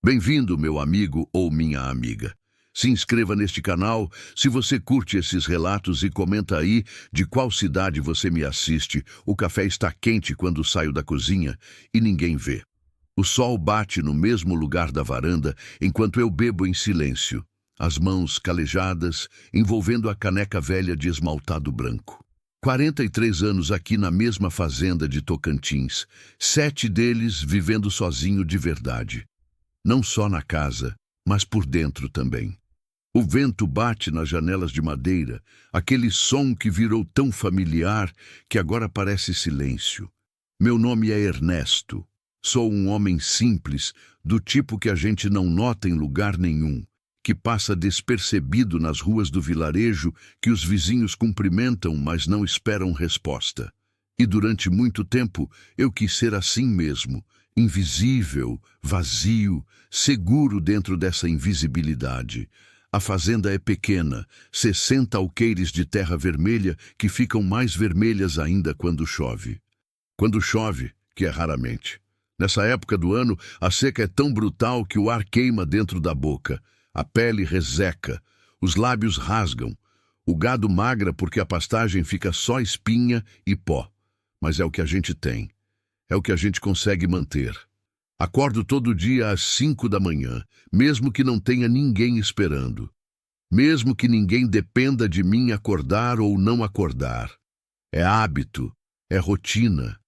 Bem-vindo, meu amigo ou minha amiga. Se inscreva neste canal se você curte esses relatos e comenta aí de qual cidade você me assiste. O café está quente quando saio da cozinha e ninguém vê. O sol bate no mesmo lugar da varanda enquanto eu bebo em silêncio, as mãos calejadas, envolvendo a caneca velha de esmaltado branco. 43 anos aqui na mesma fazenda de Tocantins, 7 deles vivendo sozinho de verdade. Não só na casa, mas por dentro também. O vento bate nas janelas de madeira, aquele som que virou tão familiar que agora parece silêncio. Meu nome é Ernesto. Sou um homem simples, do tipo que a gente não nota em lugar nenhum, que passa despercebido nas ruas do vilarejo, que os vizinhos cumprimentam, mas não esperam resposta. E durante muito tempo eu quis ser assim mesmo, invisível, vazio, seguro dentro dessa invisibilidade. A fazenda é pequena, 60 alqueires de terra vermelha que ficam mais vermelhas ainda quando chove. Quando chove, que é raramente. Nessa época do ano, a seca é tão brutal que o ar queima dentro da boca, a pele resseca, os lábios rasgam, o gado magra porque a pastagem fica só espinha e pó. Mas é o que a gente tem. É o que a gente consegue manter. Acordo todo dia às 5 da manhã, mesmo que não tenha ninguém esperando. Mesmo que ninguém dependa de mim acordar ou não acordar. É hábito, é rotina.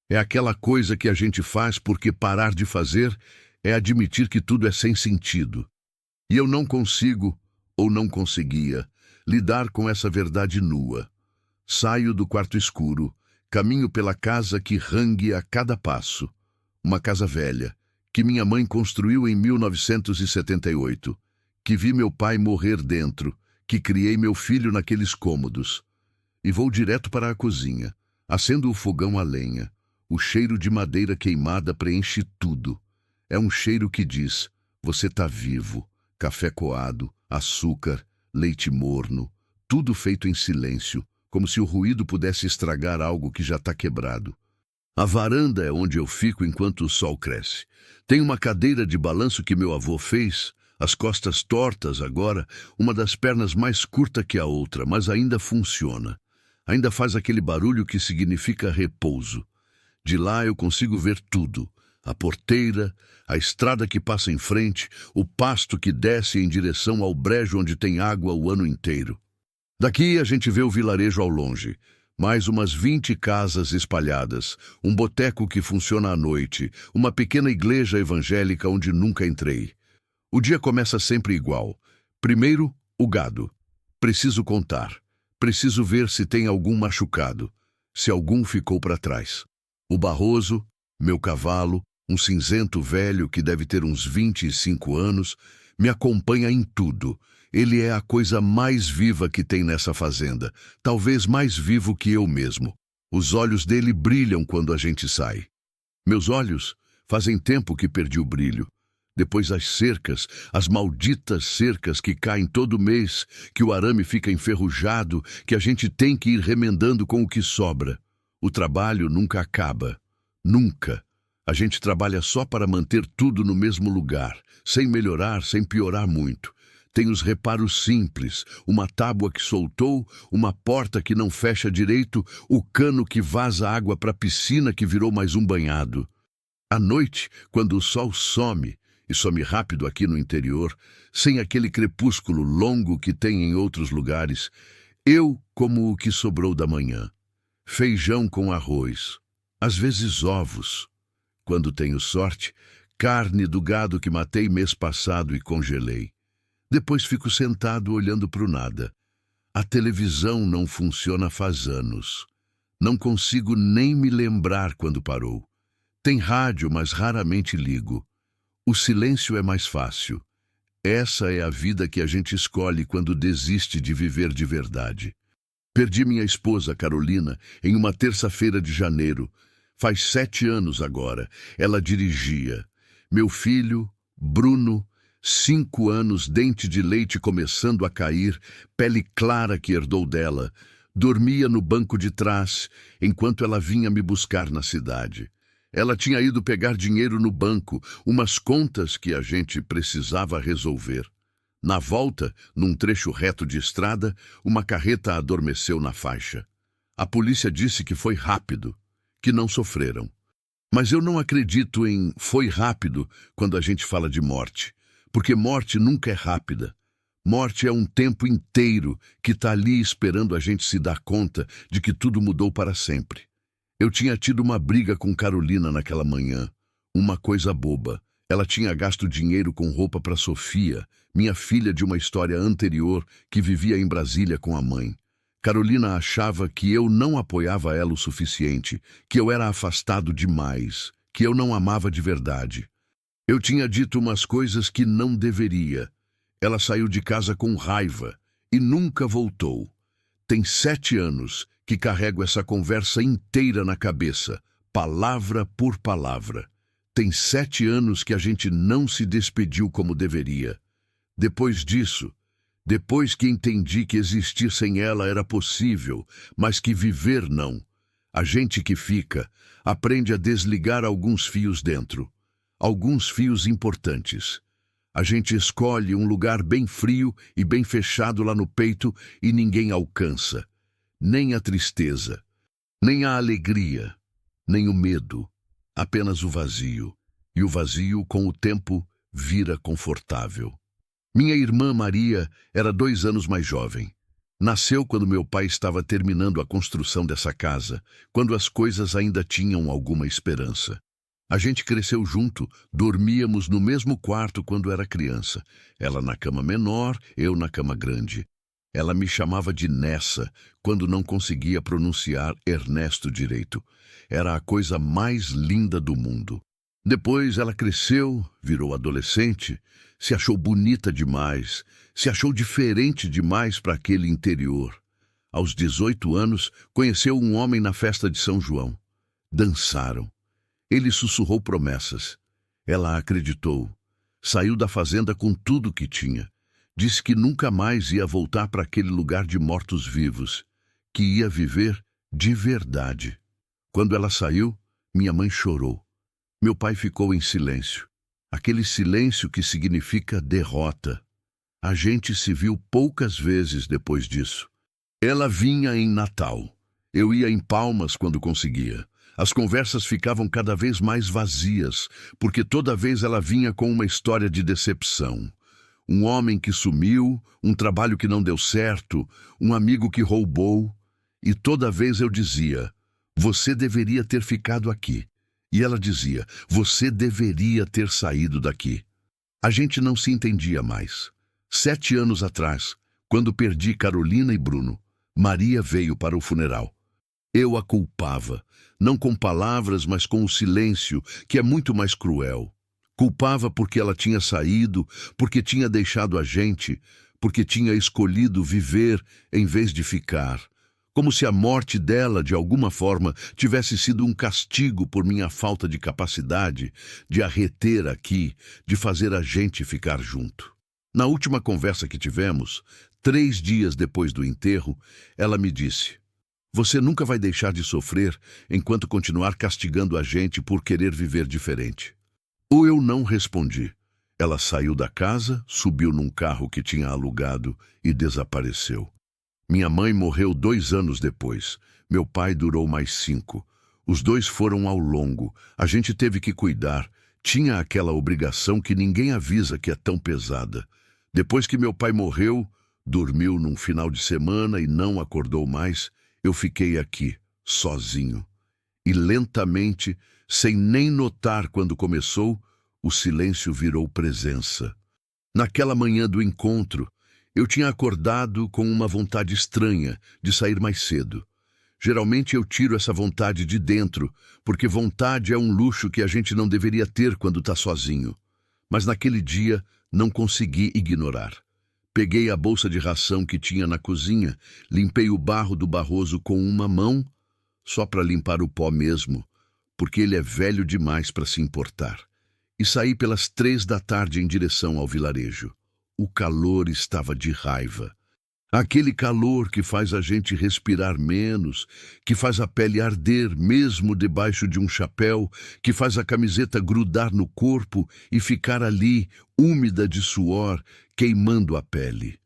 É aquela coisa que a gente faz porque parar de fazer é admitir que tudo é sem sentido. E eu não consigo, ou não conseguia, lidar com essa verdade nua. Saio do quarto escuro, caminho pela casa que rangue a cada passo. Uma casa velha, que minha mãe construiu em 1978, que vi meu pai morrer dentro, que criei meu filho naqueles cômodos. E vou direto para a cozinha, acendo o fogão a lenha. O cheiro de madeira queimada preenche tudo. É um cheiro que diz, você tá vivo. Café coado, açúcar, leite morno, tudo feito em silêncio, como se o ruído pudesse estragar algo que já está quebrado. A varanda é onde eu fico enquanto o sol cresce. Tem uma cadeira de balanço que meu avô fez, as costas tortas agora, uma das pernas mais curta que a outra, mas ainda funciona. Ainda faz aquele barulho que significa repouso. De lá eu consigo ver tudo. A porteira, a estrada que passa em frente, o pasto que desce em direção ao brejo onde tem água o ano inteiro. Daqui a gente vê o vilarejo ao longe. Mais umas 20 casas espalhadas, um boteco que funciona à noite, uma pequena igreja evangélica onde nunca entrei. O dia começa sempre igual. Primeiro, o gado. Preciso contar. Preciso ver se tem algum machucado, se algum ficou para trás. O Barroso, meu cavalo, um cinzento velho que deve ter uns 25 anos, me acompanha em tudo. Ele é a coisa mais viva que tem nessa fazenda, talvez mais vivo que eu mesmo. Os olhos dele brilham quando a gente sai. Meus olhos fazem tempo que perdi o brilho. Depois as cercas, as malditas cercas que caem todo mês, que o arame fica enferrujado, que a gente tem que ir remendando com o que sobra. O trabalho nunca acaba. Nunca. A gente trabalha só para manter tudo no mesmo lugar, sem melhorar, sem piorar muito. Tem os reparos simples, uma tábua que soltou, uma porta que não fecha direito, o cano que vaza água para a piscina que virou mais um banhado. À noite, quando o sol some, e some rápido aqui no interior, sem aquele crepúsculo longo que tem em outros lugares, eu como o que sobrou da manhã. Feijão com arroz, às vezes ovos. Quando tenho sorte, carne do gado que matei mês passado e congelei. Depois fico sentado olhando para o nada. A televisão não funciona faz anos. Não consigo nem me lembrar quando parou. Tem rádio, mas raramente ligo. O silêncio é mais fácil. Essa é a vida que a gente escolhe quando desiste de viver de verdade. Perdi minha esposa, Carolina, em uma terça-feira de janeiro. Faz 7 anos agora. Ela dirigia. Meu filho, Bruno, 5 anos, dente de leite começando a cair, pele clara que herdou dela, dormia no banco de trás, enquanto ela vinha me buscar na cidade. Ela tinha ido pegar dinheiro no banco, umas contas que a gente precisava resolver. Na volta, num trecho reto de estrada, uma carreta adormeceu na faixa. A polícia disse que foi rápido, que não sofreram. Mas eu não acredito em "foi rápido" quando a gente fala de morte, porque morte nunca é rápida. Morte é um tempo inteiro que está ali esperando a gente se dar conta de que tudo mudou para sempre. Eu tinha tido uma briga com Carolina naquela manhã. Uma coisa boba. Ela tinha gasto dinheiro com roupa para Sofia, minha filha de uma história anterior que vivia em Brasília com a mãe. Carolina achava que eu não apoiava ela o suficiente, que eu era afastado demais, que eu não amava de verdade. Eu tinha dito umas coisas que não deveria. Ela saiu de casa com raiva e nunca voltou. Tem 7 anos que carrego essa conversa inteira na cabeça, palavra por palavra. Tem 7 anos que a gente não se despediu como deveria. Depois disso, depois que entendi que existir sem ela era possível, mas que viver não, a gente que fica aprende a desligar alguns fios dentro, alguns fios importantes. A gente escolhe um lugar bem frio e bem fechado lá no peito e ninguém alcança. Nem a tristeza, nem a alegria, nem o medo, apenas o vazio. E o vazio, com o tempo, vira confortável. Minha irmã Maria era 2 anos mais jovem. Nasceu quando meu pai estava terminando a construção dessa casa, quando as coisas ainda tinham alguma esperança. A gente cresceu junto, dormíamos no mesmo quarto quando era criança. Ela na cama menor, eu na cama grande. Ela me chamava de Nessa quando não conseguia pronunciar Ernesto direito. Era a coisa mais linda do mundo. Depois ela cresceu, virou adolescente, se achou bonita demais, se achou diferente demais para aquele interior. Aos 18 anos, conheceu um homem na festa de São João. Dançaram. Ele sussurrou promessas. Ela acreditou. Saiu da fazenda com tudo que tinha. Disse que nunca mais ia voltar para aquele lugar de mortos-vivos, que ia viver de verdade. Quando ela saiu, minha mãe chorou. Meu pai ficou em silêncio. Aquele silêncio que significa derrota. A gente se viu poucas vezes depois disso. Ela vinha em Natal. Eu ia em Palmas quando conseguia. As conversas ficavam cada vez mais vazias, porque toda vez ela vinha com uma história de decepção. Um homem que sumiu, um trabalho que não deu certo, um amigo que roubou. E toda vez eu dizia, você deveria ter ficado aqui. E ela dizia, você deveria ter saído daqui. A gente não se entendia mais. 7 anos atrás, quando perdi Carolina e Bruno, Maria veio para o funeral. Eu a culpava, não com palavras, mas com o silêncio, que é muito mais cruel. Culpava porque ela tinha saído, porque tinha deixado a gente, porque tinha escolhido viver em vez de ficar. Como se a morte dela, de alguma forma, tivesse sido um castigo por minha falta de capacidade de a reter aqui, de fazer a gente ficar junto. Na última conversa que tivemos, 3 dias depois do enterro, ela me disse, você nunca vai deixar de sofrer enquanto continuar castigando a gente por querer viver diferente. Ou eu não respondi. Ela saiu da casa, subiu num carro que tinha alugado e desapareceu. Minha mãe morreu 2 anos depois. Meu pai durou mais 5. Os 2 foram ao longo. A gente teve que cuidar. Tinha aquela obrigação que ninguém avisa que é tão pesada. Depois que meu pai morreu, dormiu num final de semana e não acordou mais, eu fiquei aqui, sozinho. E lentamente, sem nem notar quando começou, o silêncio virou presença. Naquela manhã do encontro, eu tinha acordado com uma vontade estranha de sair mais cedo. Geralmente eu tiro essa vontade de dentro, porque vontade é um luxo que a gente não deveria ter quando está sozinho. Mas naquele dia não consegui ignorar. Peguei a bolsa de ração que tinha na cozinha, limpei o barro do Barroso com uma mão, só para limpar o pó mesmo, porque ele é velho demais para se importar. E saí pelas 3 da tarde em direção ao vilarejo. O calor estava de raiva. Aquele calor que faz a gente respirar menos, que faz a pele arder mesmo debaixo de um chapéu, que faz a camiseta grudar no corpo e ficar ali, úmida de suor, queimando a pele.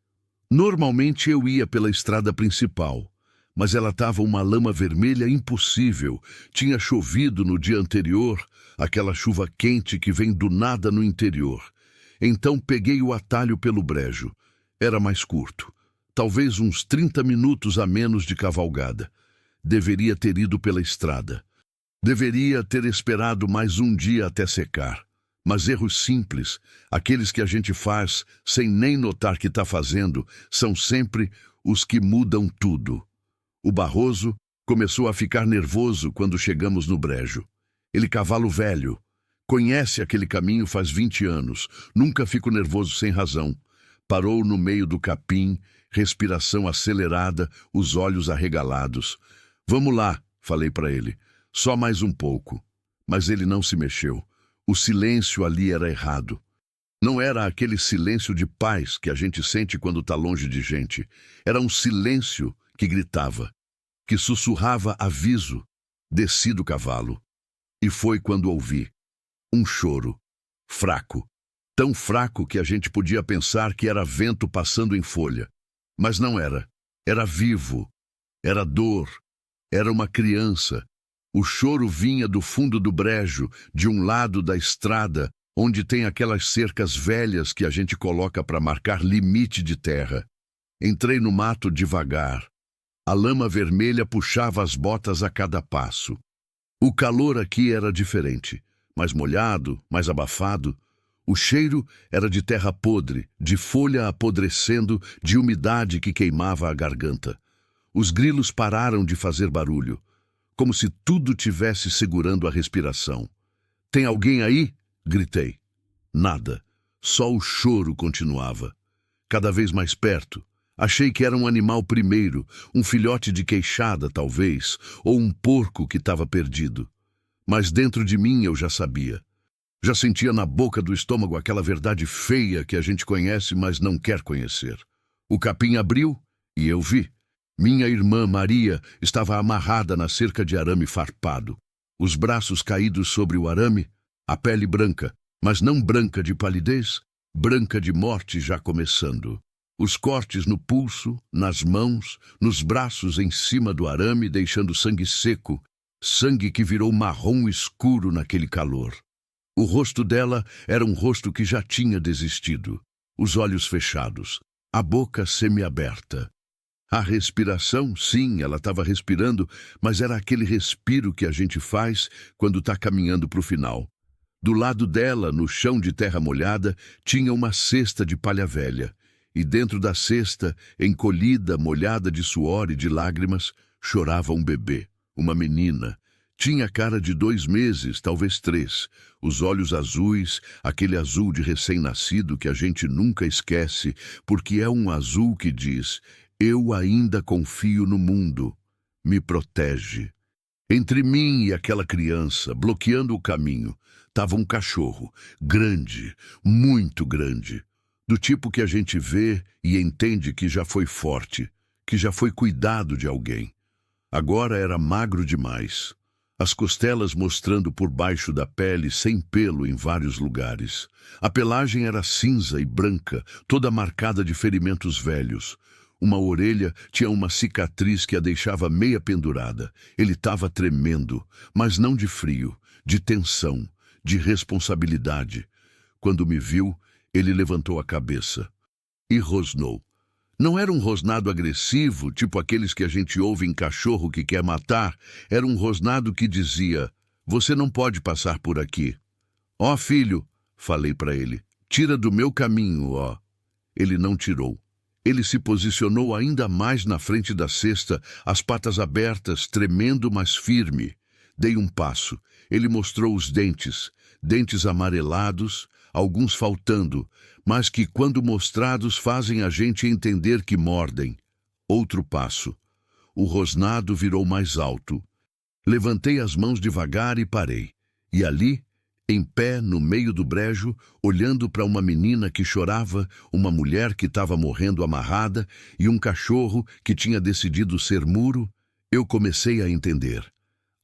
Normalmente eu ia pela estrada principal, mas ela estava uma lama vermelha impossível. Tinha chovido no dia anterior, aquela chuva quente que vem do nada no interior. Então peguei o atalho pelo brejo. Era mais curto. Talvez uns 30 minutos a menos de cavalgada. Deveria ter ido pela estrada. Deveria ter esperado mais um dia até secar. Mas erros simples, aqueles que a gente faz sem nem notar que está fazendo, são sempre os que mudam tudo. O Barroso começou a ficar nervoso quando chegamos no brejo. Ele cavalo velho. Conhece aquele caminho faz 20 anos. Nunca fico nervoso sem razão. Parou no meio do capim, respiração acelerada, os olhos arregalados. Vamos lá, falei para ele. Só mais um pouco. Mas ele não se mexeu. O silêncio ali era errado. Não era aquele silêncio de paz que a gente sente quando está longe de gente. Era um silêncio que gritava, que sussurrava aviso. Desci do cavalo. E foi quando ouvi. Um choro. Fraco. Tão fraco que a gente podia pensar que era vento passando em folha. Mas não era. Era vivo. Era dor. Era uma criança. O choro vinha do fundo do brejo, de um lado da estrada, onde tem aquelas cercas velhas que a gente coloca para marcar limite de terra. Entrei no mato devagar. A lama vermelha puxava as botas a cada passo. O calor aqui era diferente, mais molhado, mais abafado. O cheiro era de terra podre, de folha apodrecendo, de umidade que queimava a garganta. Os grilos pararam de fazer barulho, como se tudo tivesse segurando a respiração. "Tem alguém aí?" gritei. Nada. Só o choro continuava. Cada vez mais perto. Achei que era um animal primeiro, um filhote de queixada, talvez, ou um porco que estava perdido. Mas dentro de mim eu já sabia. Já sentia na boca do estômago aquela verdade feia que a gente conhece, mas não quer conhecer. O capim abriu e eu vi. Minha irmã Maria estava amarrada na cerca de arame farpado. Os braços caídos sobre o arame, a pele branca, mas não branca de palidez, branca de morte já começando. Os cortes no pulso, nas mãos, nos braços em cima do arame, deixando sangue seco, sangue que virou marrom escuro naquele calor. O rosto dela era um rosto que já tinha desistido, os olhos fechados, a boca semiaberta. A respiração, sim, ela estava respirando, mas era aquele respiro que a gente faz quando está caminhando para o final. Do lado dela, no chão de terra molhada, tinha uma cesta de palha velha, e dentro da cesta, encolhida, molhada de suor e de lágrimas, chorava um bebê, uma menina. Tinha cara de 2 meses, talvez 3, os olhos azuis, aquele azul de recém-nascido que a gente nunca esquece, porque é um azul que diz: "Eu ainda confio no mundo, me protege." Entre mim e aquela criança, bloqueando o caminho, estava um cachorro, grande, muito grande, do tipo que a gente vê e entende que já foi forte, que já foi cuidado de alguém. Agora era magro demais. As costelas mostrando por baixo da pele, sem pelo em vários lugares. A pelagem era cinza e branca, toda marcada de ferimentos velhos. Uma orelha tinha uma cicatriz que a deixava meia pendurada. Ele estava tremendo, mas não de frio, de tensão, de responsabilidade. Quando me viu, ele levantou a cabeça e rosnou. Não era um rosnado agressivo, tipo aqueles que a gente ouve em cachorro que quer matar. Era um rosnado que dizia: "Você não pode passar por aqui." "Ó, filho", falei para ele, "tira do meu caminho, ó." Ele não tirou. Ele se posicionou ainda mais na frente da cesta, as patas abertas, tremendo, mas firme. Dei um passo. Ele mostrou os dentes, dentes amarelados, alguns faltando, mas que, quando mostrados, fazem a gente entender que mordem. Outro passo. O rosnado virou mais alto. Levantei as mãos devagar e parei. E ali, em pé no meio do brejo, olhando para uma menina que chorava, uma mulher que estava morrendo amarrada e um cachorro que tinha decidido ser muro, eu comecei a entender.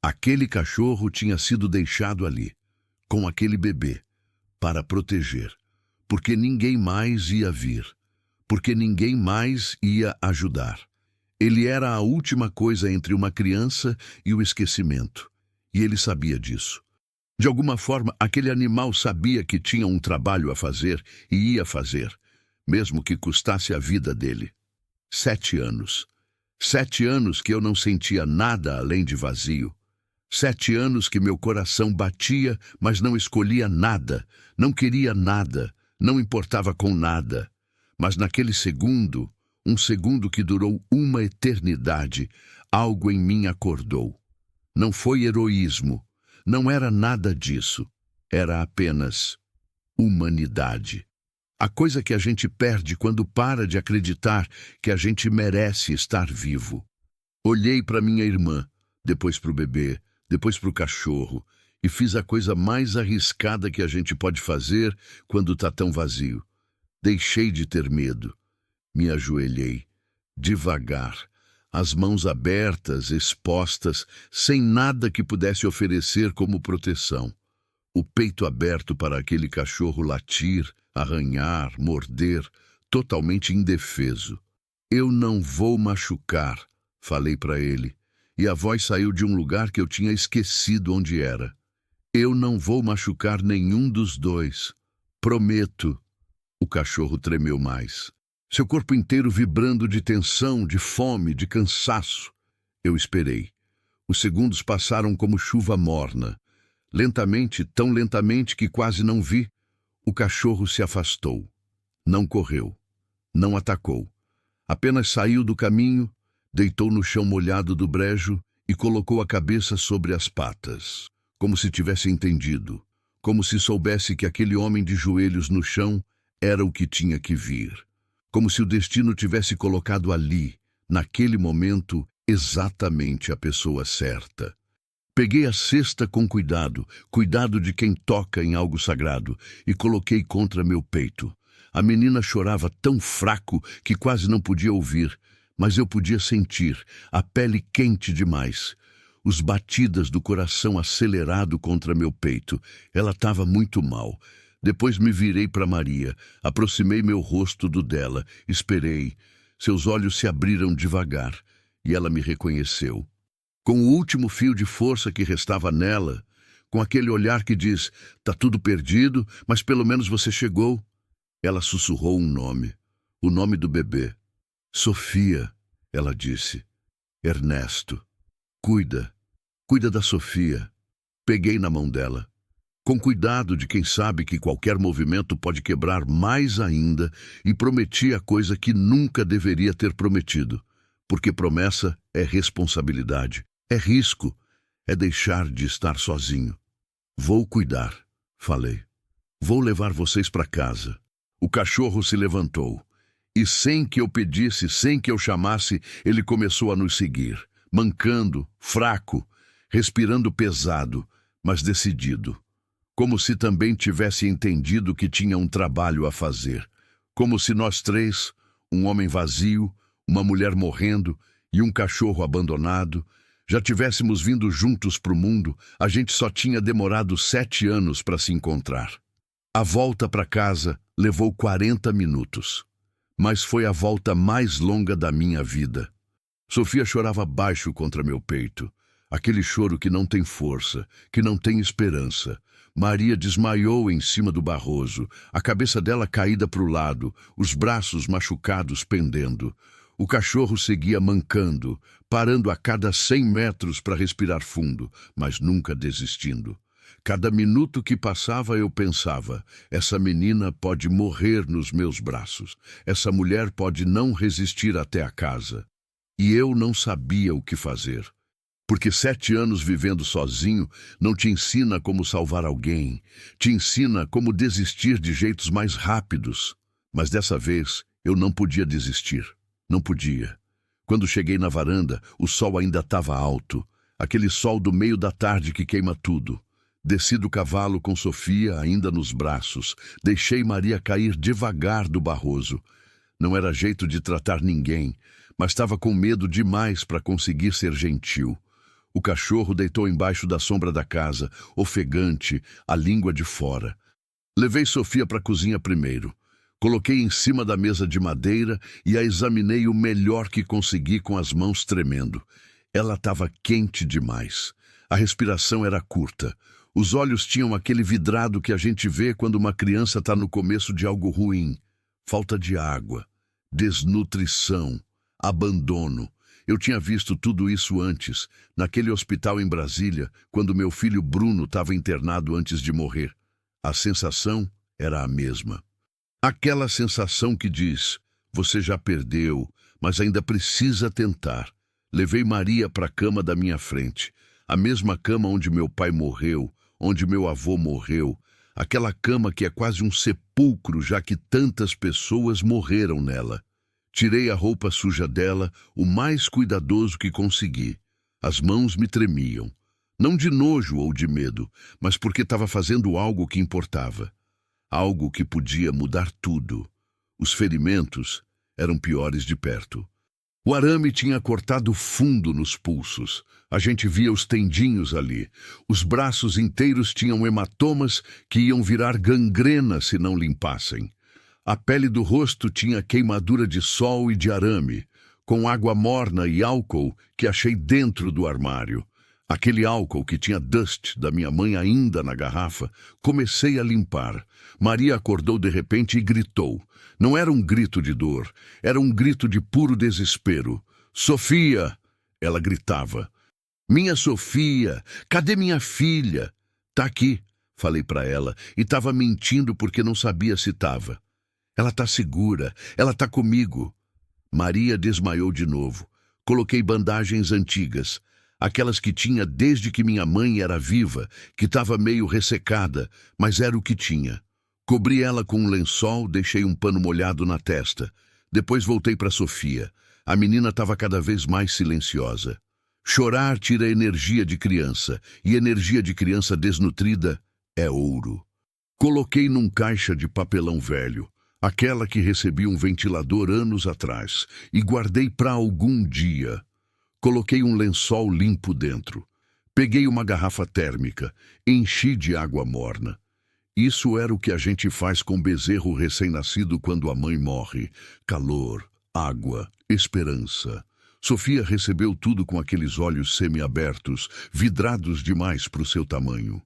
Aquele cachorro tinha sido deixado ali, com aquele bebê, para proteger, porque ninguém mais ia vir, porque ninguém mais ia ajudar. Ele era a última coisa entre uma criança e o esquecimento, e ele sabia disso. De alguma forma, aquele animal sabia que tinha um trabalho a fazer e ia fazer, mesmo que custasse a vida dele. 7 anos. 7 anos que eu não sentia nada além de vazio. 7 anos que meu coração batia, mas não escolhia nada, não queria nada, não importava com nada. Mas naquele segundo, um segundo que durou uma eternidade, algo em mim acordou. Não foi heroísmo. Não era nada disso. Era apenas humanidade. A coisa que a gente perde quando para de acreditar que a gente merece estar vivo. Olhei para minha irmã, depois para o bebê, depois para o cachorro, e fiz a coisa mais arriscada que a gente pode fazer quando está tão vazio. Deixei de ter medo. Me ajoelhei, devagar, as mãos abertas, expostas, sem nada que pudesse oferecer como proteção. O peito aberto para aquele cachorro latir, arranhar, morder, totalmente indefeso. Eu não vou machucar, falei para ele, e a voz saiu de um lugar que eu tinha esquecido onde era. Eu não vou machucar nenhum dos dois. Prometo. O cachorro tremeu mais. Seu corpo inteiro vibrando de tensão, de fome, de cansaço. Eu esperei. Os segundos passaram como chuva morna. Lentamente, tão lentamente que quase não vi, o cachorro se afastou. Não correu. Não atacou. Apenas saiu do caminho, deitou no chão molhado do brejo e colocou a cabeça sobre as patas, como se tivesse entendido, como se soubesse que aquele homem de joelhos no chão era o que tinha que vir. Como se o destino tivesse colocado ali, naquele momento, exatamente a pessoa certa. Peguei a cesta com cuidado, cuidado de quem toca em algo sagrado, e coloquei contra meu peito. A menina chorava tão fraco que quase não podia ouvir, mas eu podia sentir, a pele quente demais. Os batidas do coração acelerado contra meu peito. Ela estava muito mal. Depois me virei para Maria, aproximei meu rosto do dela, esperei. Seus olhos se abriram devagar, e ela me reconheceu. Com o último fio de força que restava nela, com aquele olhar que diz, tá tudo perdido, mas pelo menos você chegou. Ela sussurrou um nome, o nome do bebê. Sofia, ela disse. Ernesto. Cuida da Sofia. Peguei na mão dela. Com cuidado de quem sabe que qualquer movimento pode quebrar mais ainda, e prometi a coisa que nunca deveria ter prometido, porque promessa é responsabilidade, é risco, é deixar de estar sozinho. Vou cuidar, falei. Vou levar vocês para casa. O cachorro se levantou, e sem que eu pedisse, sem que eu chamasse, ele começou a nos seguir, mancando, fraco, respirando pesado, mas decidido. Como se também tivesse entendido que tinha um trabalho a fazer. Como se nós três, um homem vazio, uma mulher morrendo e um cachorro abandonado, já tivéssemos vindo juntos para o mundo, a gente só tinha demorado 7 anos para se encontrar. A volta para casa levou 40 minutos, mas foi a volta mais longa da minha vida. Sofia chorava baixo contra meu peito, aquele choro que não tem força, que não tem esperança. Maria desmaiou em cima do Barroso, a cabeça dela caída para o lado, os braços machucados pendendo. O cachorro seguia mancando, parando a cada 100 metros para respirar fundo, mas nunca desistindo. Cada minuto que passava eu pensava, essa menina pode morrer nos meus braços, essa mulher pode não resistir até a casa. E eu não sabia o que fazer. Porque 7 anos vivendo sozinho não te ensina como salvar alguém, te ensina como desistir de jeitos mais rápidos. Mas dessa vez eu não podia desistir, não podia. Quando cheguei na varanda, o sol ainda estava alto, aquele sol do meio da tarde que queima tudo. Desci do cavalo com Sofia ainda nos braços. Deixei Maria cair devagar do Barroso. Não era jeito de tratar ninguém, mas estava com medo demais para conseguir ser gentil. O cachorro deitou embaixo da sombra da casa, ofegante, a língua de fora. Levei Sofia para a cozinha primeiro. Coloquei em cima da mesa de madeira e a examinei o melhor que consegui com as mãos tremendo. Ela estava quente demais. A respiração era curta. Os olhos tinham aquele vidrado que a gente vê quando uma criança está no começo de algo ruim. Falta de água, desnutrição, abandono. Eu tinha visto tudo isso antes, naquele hospital em Brasília, quando meu filho Bruno estava internado antes de morrer. A sensação era a mesma. Aquela sensação que diz, você já perdeu, mas ainda precisa tentar. Levei Maria para a cama da minha frente, a mesma cama onde meu pai morreu, onde meu avô morreu, aquela cama que é quase um sepulcro, já que tantas pessoas morreram nela. Tirei a roupa suja dela, o mais cuidadoso que consegui. As mãos me tremiam. Não de nojo ou de medo, mas porque estava fazendo algo que importava. Algo que podia mudar tudo. Os ferimentos eram piores de perto. O arame tinha cortado fundo nos pulsos. A gente via os tendinhos ali. Os braços inteiros tinham hematomas que iam virar gangrena se não limpassem. A pele do rosto tinha queimadura de sol e de arame, com água morna e álcool que achei dentro do armário. Aquele álcool que tinha dust da minha mãe ainda na garrafa, comecei a limpar. Maria acordou de repente e gritou. Não era um grito de dor, era um grito de puro desespero. Sofia! Ela gritava. Minha Sofia! Cadê minha filha? Tá aqui, falei para ela, e estava mentindo porque não sabia se estava. Ela tá segura, ela tá comigo. Maria desmaiou de novo. Coloquei bandagens antigas, aquelas que tinha desde que minha mãe era viva, que estava meio ressecada, mas era o que tinha. Cobri ela com um lençol, deixei um pano molhado na testa. Depois voltei para Sofia. A menina estava cada vez mais silenciosa. Chorar tira energia de criança, e energia de criança desnutrida é ouro. Coloquei num caixa de papelão velho, aquela que recebi um ventilador anos atrás, e guardei para algum dia. Coloquei um lençol limpo dentro. Peguei uma garrafa térmica, enchi de água morna. Isso era o que a gente faz com bezerro recém-nascido quando a mãe morre. Calor, água, esperança. Sofia recebeu tudo com aqueles olhos semi-abertos, vidrados demais para o seu tamanho.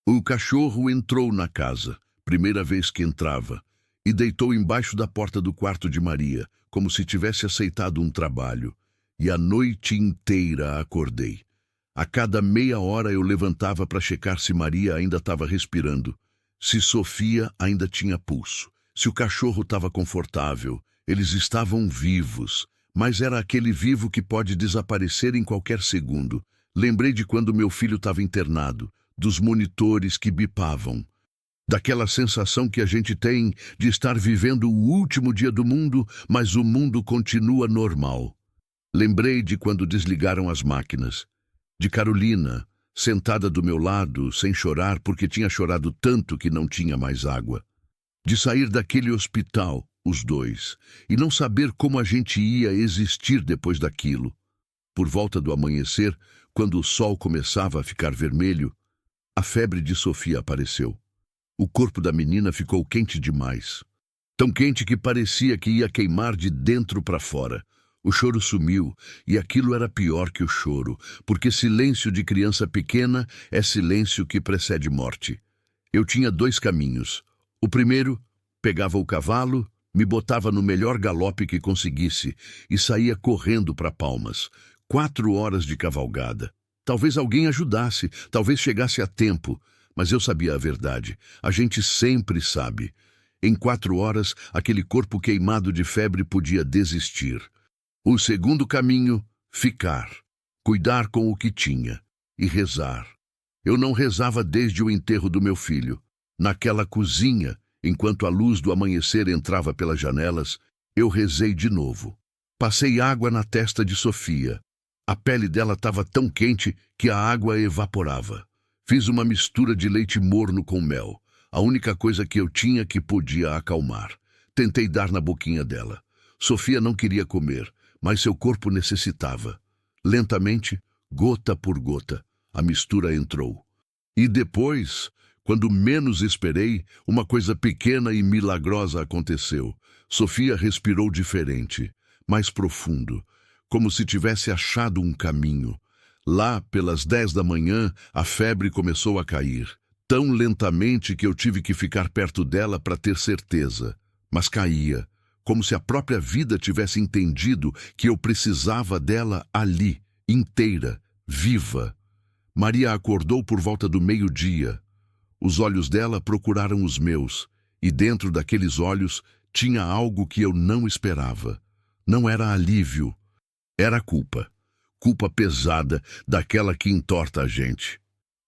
O cachorro entrou na casa, primeira vez que entrava, e deitou embaixo da porta do quarto de Maria, como se tivesse aceitado um trabalho. E a noite inteira acordei. A cada meia hora eu levantava para checar se Maria ainda estava respirando, se Sofia ainda tinha pulso, se o cachorro estava confortável. Eles estavam vivos, mas era aquele vivo que pode desaparecer em qualquer segundo. Lembrei de quando meu filho estava internado, dos monitores que bipavam, daquela sensação que a gente tem de estar vivendo o último dia do mundo, mas o mundo continua normal. Lembrei de quando desligaram as máquinas, de Carolina, sentada do meu lado, sem chorar porque tinha chorado tanto que não tinha mais água. De sair daquele hospital, os dois, e não saber como a gente ia existir depois daquilo. Por volta do amanhecer, quando o sol começava a ficar vermelho, a febre de Sofia apareceu. O corpo da menina ficou quente demais. Tão quente que parecia que ia queimar de dentro para fora. O choro sumiu, e aquilo era pior que o choro, porque silêncio de criança pequena é silêncio que precede morte. Eu tinha dois caminhos. O primeiro, pegava o cavalo, me botava no melhor galope que conseguisse e saía correndo para Palmas. 4 horas de cavalgada. Talvez alguém ajudasse, talvez chegasse a tempo, mas eu sabia a verdade. A gente sempre sabe. Em 4 horas, aquele corpo queimado de febre podia desistir. O segundo caminho, ficar, cuidar com o que tinha e rezar. Eu não rezava desde o enterro do meu filho. Naquela cozinha, enquanto a luz do amanhecer entrava pelas janelas, eu rezei de novo. Passei água na testa de Sofia. A pele dela estava tão quente que a água evaporava. Fiz uma mistura de leite morno com mel, a única coisa que eu tinha que podia acalmar. Tentei dar na boquinha dela. Sofia não queria comer, mas seu corpo necessitava. Lentamente, gota por gota, a mistura entrou. E depois, quando menos esperei, uma coisa pequena e milagrosa aconteceu. Sofia respirou diferente, mais profundo, como se tivesse achado um caminho. Lá, pelas 10 da manhã, a febre começou a cair, tão lentamente que eu tive que ficar perto dela para ter certeza. Mas caía, como se a própria vida tivesse entendido que eu precisava dela ali, inteira, viva. Maria acordou por volta do meio-dia. Os olhos dela procuraram os meus, e dentro daqueles olhos tinha algo que eu não esperava. Não era alívio, era culpa. Culpa pesada, daquela que entorta a gente.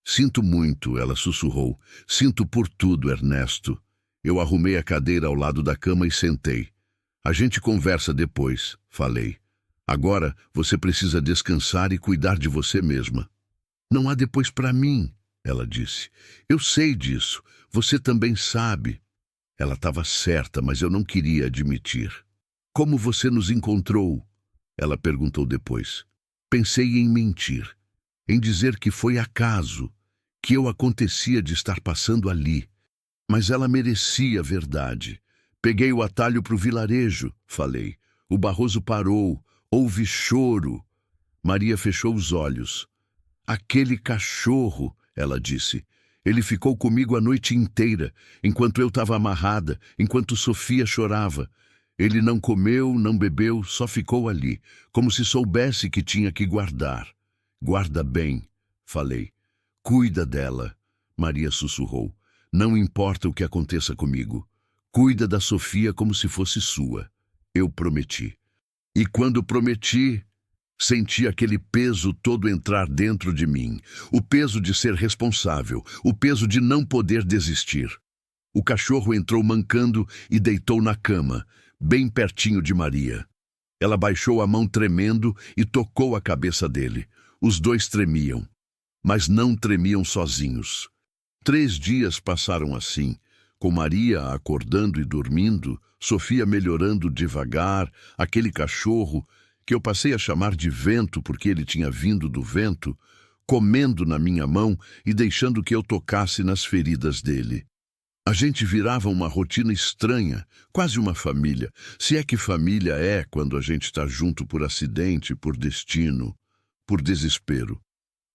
Sinto muito, ela sussurrou. Sinto por tudo, Ernesto. Eu arrumei a cadeira ao lado da cama e sentei. A gente conversa depois, falei. Agora você precisa descansar e cuidar de você mesma. Não há depois para mim, ela disse. Eu sei disso. Você também sabe. Ela estava certa, mas eu não queria admitir. Como você nos encontrou? Ela perguntou depois. Pensei em mentir, em dizer que foi acaso, que eu acontecia de estar passando ali. Mas ela merecia a verdade. Peguei o atalho para o vilarejo, falei. O Barroso parou, houve choro. Maria fechou os olhos. Aquele cachorro, ela disse. Ele ficou comigo a noite inteira, enquanto eu estava amarrada, enquanto Sofia chorava. Ele não comeu, não bebeu, só ficou ali, como se soubesse que tinha que guardar. Guarda bem, falei. Cuida dela, Maria sussurrou. Não importa o que aconteça comigo. Cuida da Sofia como se fosse sua. Eu prometi. E quando prometi, senti aquele peso todo entrar dentro de mim. O peso de ser responsável, o peso de não poder desistir. O cachorro entrou mancando e deitou na cama, bem pertinho de Maria. Ela baixou a mão tremendo e tocou a cabeça dele. Os dois tremiam, mas não tremiam sozinhos. 3 dias passaram assim, com Maria acordando e dormindo, Sofia melhorando devagar, aquele cachorro, que eu passei a chamar de vento porque ele tinha vindo do vento, comendo na minha mão e deixando que eu tocasse nas feridas dele. A gente virava uma rotina estranha, quase uma família, se é que família é quando a gente está junto por acidente, por destino, por desespero.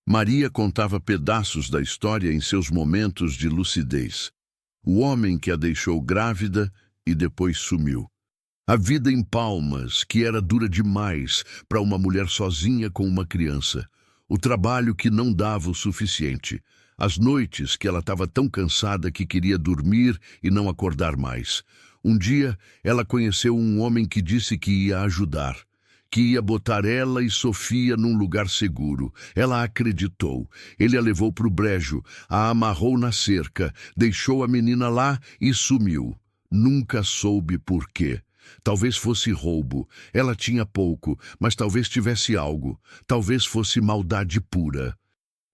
Maria contava pedaços da história em seus momentos de lucidez. O homem que a deixou grávida e depois sumiu. A vida em Palmas, que era dura demais para uma mulher sozinha com uma criança. O trabalho que não dava o suficiente. As noites que ela estava tão cansada que queria dormir e não acordar mais. Um dia, ela conheceu um homem que disse que ia ajudar, que ia botar ela e Sofia num lugar seguro. Ela acreditou. Ele a levou para o brejo, a amarrou na cerca, deixou a menina lá e sumiu. Nunca soube por quê. Talvez fosse roubo. Ela tinha pouco, mas talvez tivesse algo. Talvez fosse maldade pura.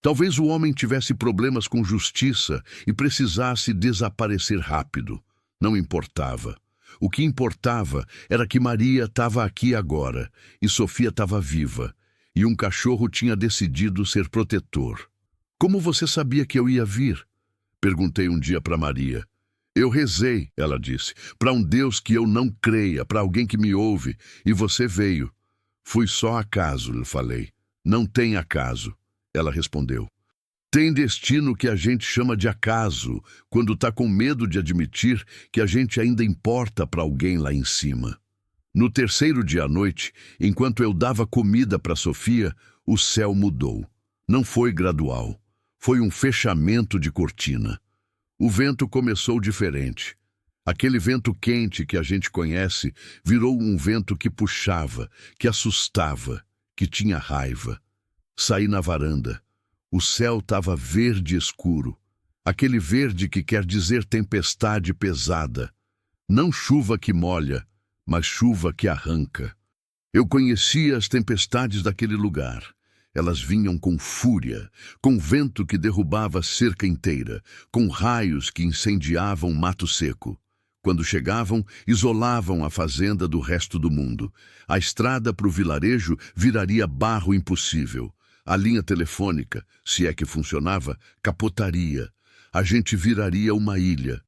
Talvez o homem tivesse problemas com justiça e precisasse desaparecer rápido. Não importava. O que importava era que Maria estava aqui agora e Sofia estava viva. E um cachorro tinha decidido ser protetor. Como você sabia que eu ia vir? Perguntei um dia para Maria. Eu rezei, ela disse, para um Deus que eu não creia, para alguém que me ouve, e você veio. Fui só acaso, lhe falei. Não tem acaso. Ela respondeu. Tem destino que a gente chama de acaso, quando está com medo de admitir que a gente ainda importa para alguém lá em cima. No 3º dia à noite, enquanto eu dava comida para Sofia, o céu mudou. Não foi gradual. Foi um fechamento de cortina. O vento começou diferente. Aquele vento quente que a gente conhece virou um vento que puxava, que assustava, que tinha raiva. Saí na varanda. O céu estava verde escuro. Aquele verde que quer dizer tempestade pesada. Não chuva que molha, mas chuva que arranca. Eu conhecia as tempestades daquele lugar. Elas vinham com fúria, com vento que derrubava a cerca inteira, com raios que incendiavam mato seco. Quando chegavam, isolavam a fazenda do resto do mundo. A estrada para o vilarejo viraria barro impossível. A linha telefônica, se é que funcionava, capotaria. A gente viraria uma ilha.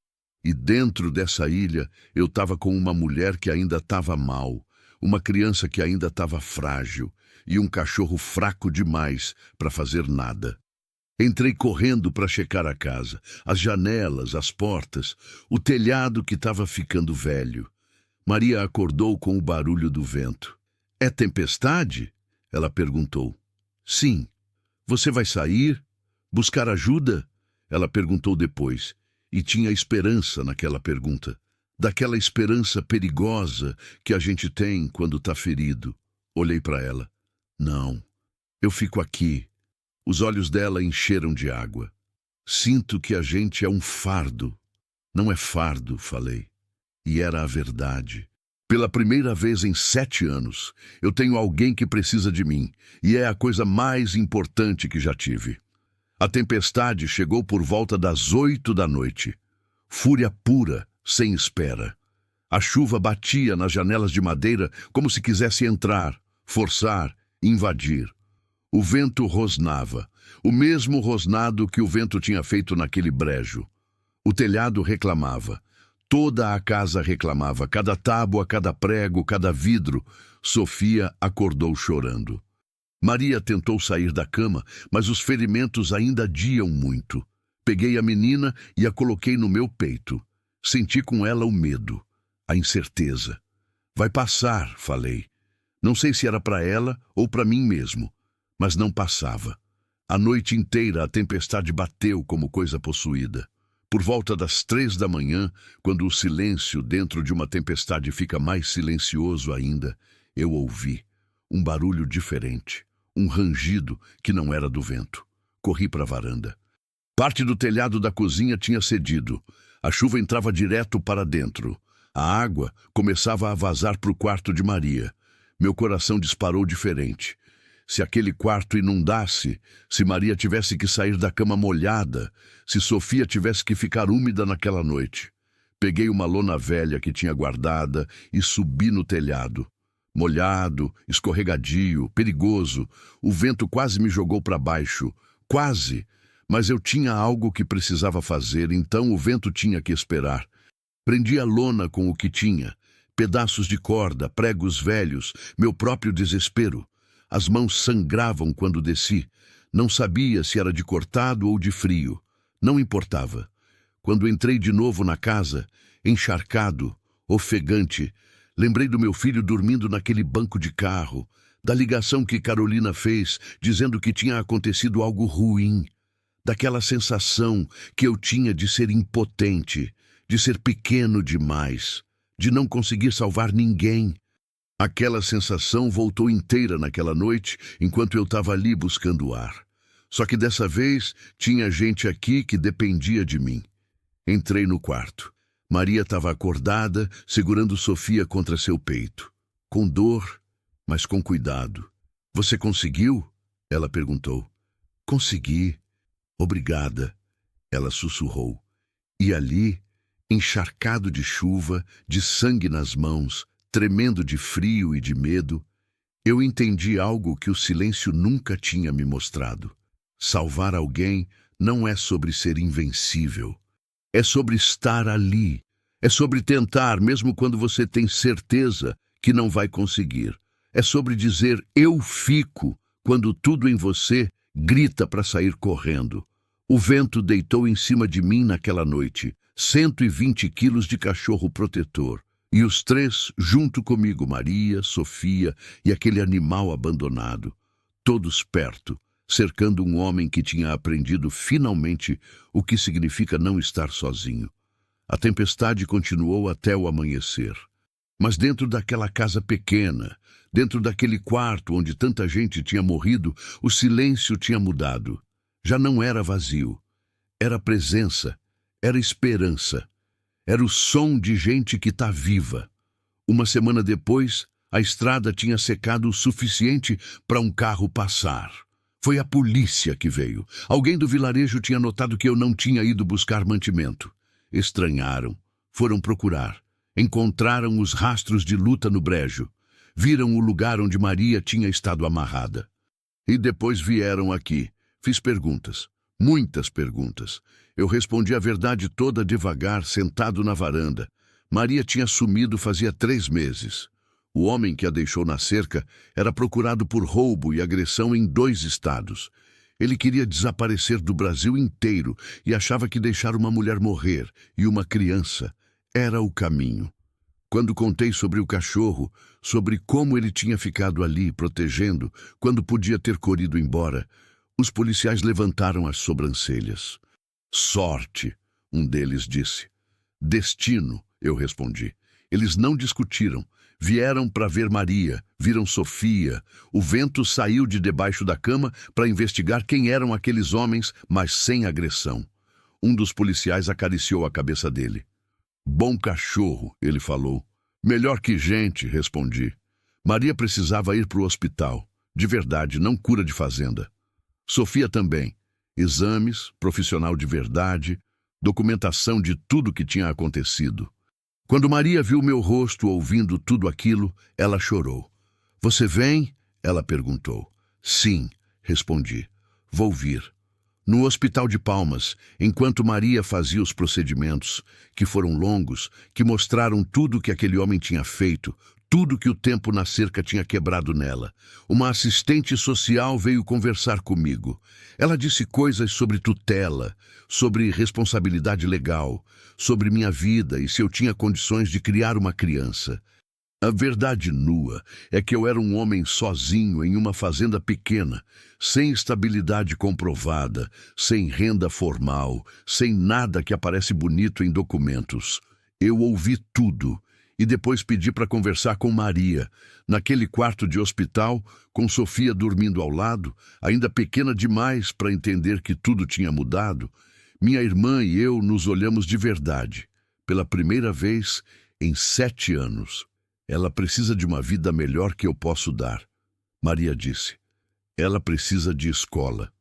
E dentro dessa ilha, eu estava com uma mulher que ainda estava mal, uma criança que ainda estava frágil e um cachorro fraco demais para fazer nada. Entrei correndo para checar a casa, as janelas, as portas, o telhado que estava ficando velho. Maria acordou com o barulho do vento. "É tempestade?" ela perguntou. "Sim. Você vai sair? Buscar ajuda?" Ela perguntou depois, e tinha esperança naquela pergunta. Daquela esperança perigosa que a gente tem quando está ferido. Olhei para ela. "Não, eu fico aqui." Os olhos dela encheram de água. "Sinto que a gente é um fardo." "Não é fardo", falei. E era a verdade. Pela primeira vez em 7 anos, eu tenho alguém que precisa de mim, e é a coisa mais importante que já tive. A tempestade chegou por volta das 8 da noite. Fúria pura, sem espera. A chuva batia nas janelas de madeira como se quisesse entrar, forçar, invadir. O vento rosnava, o mesmo rosnado que o vento tinha feito naquele brejo. O telhado reclamava. Toda a casa reclamava, cada tábua, cada prego, cada vidro. Sofia acordou chorando. Maria tentou sair da cama, mas os ferimentos ainda adiam muito. Peguei a menina e a coloquei no meu peito. Senti com ela o medo, a incerteza. "Vai passar", falei. Não sei se era para ela ou para mim mesmo, mas não passava. A noite inteira a tempestade bateu como coisa possuída. Por volta das 3 da manhã, quando o silêncio dentro de uma tempestade fica mais silencioso ainda, eu ouvi um barulho diferente, um rangido que não era do vento. Corri para a varanda. Parte do telhado da cozinha tinha cedido. A chuva entrava direto para dentro. A água começava a vazar para o quarto de Maria. Meu coração disparou diferente. Se aquele quarto inundasse, se Maria tivesse que sair da cama molhada, se Sofia tivesse que ficar úmida naquela noite. Peguei uma lona velha que tinha guardada e subi no telhado. Molhado, escorregadio, perigoso, o vento quase me jogou para baixo. Quase, mas eu tinha algo que precisava fazer, então o vento tinha que esperar. Prendi a lona com o que tinha, pedaços de corda, pregos velhos, meu próprio desespero. As mãos sangravam quando desci. Não sabia se era de cortado ou de frio. Não importava. Quando entrei de novo na casa, encharcado, ofegante, lembrei do meu filho dormindo naquele banco de carro, da ligação que Carolina fez, dizendo que tinha acontecido algo ruim, daquela sensação que eu tinha de ser impotente, de ser pequeno demais, de não conseguir salvar ninguém. Aquela sensação voltou inteira naquela noite, enquanto eu estava ali buscando ar. Só que dessa vez tinha gente aqui que dependia de mim. Entrei no quarto. Maria estava acordada, segurando Sofia contra seu peito. Com dor, mas com cuidado. "Você conseguiu?" ela perguntou. "Consegui. Obrigada", ela sussurrou. E ali, encharcado de chuva, de sangue nas mãos, tremendo de frio e de medo, eu entendi algo que o silêncio nunca tinha me mostrado. Salvar alguém não é sobre ser invencível. É sobre estar ali. É sobre tentar, mesmo quando você tem certeza que não vai conseguir. É sobre dizer "eu fico" quando tudo em você grita para sair correndo. O vento deitou em cima de mim naquela noite, 120 quilos de cachorro protetor. E os 3, junto comigo, Maria, Sofia e aquele animal abandonado, todos perto, cercando um homem que tinha aprendido finalmente o que significa não estar sozinho. A tempestade continuou até o amanhecer. Mas dentro daquela casa pequena, dentro daquele quarto onde tanta gente tinha morrido, o silêncio tinha mudado. Já não era vazio. Era presença, era esperança. Era o som de gente que está viva. Uma semana depois, a estrada tinha secado o suficiente para um carro passar. Foi a polícia que veio. Alguém do vilarejo tinha notado que eu não tinha ido buscar mantimento. Estranharam. Foram procurar. Encontraram os rastros de luta no brejo. Viram o lugar onde Maria tinha estado amarrada. E depois vieram aqui. Fiz perguntas. Muitas perguntas. Eu respondi a verdade toda devagar, sentado na varanda. Maria tinha sumido fazia 3 meses. O homem que a deixou na cerca era procurado por roubo e agressão em 2 estados. Ele queria desaparecer do Brasil inteiro e achava que deixar uma mulher morrer e uma criança era o caminho. Quando contei sobre o cachorro, sobre como ele tinha ficado ali, protegendo, quando podia ter corrido embora, os policiais levantaram as sobrancelhas. Sorte, um deles disse. Destino, eu respondi. Eles não discutiram. Vieram para ver Maria, viram Sofia. O vento saiu de debaixo da cama para investigar quem eram aqueles homens, mas sem agressão. Um dos policiais acariciou a cabeça dele. Bom cachorro, ele falou. Melhor que gente, respondi. Maria precisava ir para o hospital. De verdade, não cura de fazenda. Sofia também. Exames, profissional de verdade, documentação de tudo que tinha acontecido. Quando Maria viu meu rosto ouvindo tudo aquilo, ela chorou. Você vem? Ela perguntou. Sim, respondi. Vou vir. No hospital de Palmas, enquanto Maria fazia os procedimentos, que foram longos, que mostraram tudo que aquele homem tinha feito, tudo que o tempo na cerca tinha quebrado nela, uma assistente social veio conversar comigo. Ela disse coisas sobre tutela, sobre responsabilidade legal, sobre minha vida e se eu tinha condições de criar uma criança. A verdade nua é que eu era um homem sozinho em uma fazenda pequena, sem estabilidade comprovada, sem renda formal, sem nada que aparece bonito em documentos. Eu ouvi tudo e depois pedi para conversar com Maria, naquele quarto de hospital, com Sofia dormindo ao lado, ainda pequena demais para entender que tudo tinha mudado. Minha irmã e eu nos olhamos de verdade, pela primeira vez em 7 anos. Ela precisa de uma vida melhor que eu posso dar, Maria disse. Ela precisa de escola,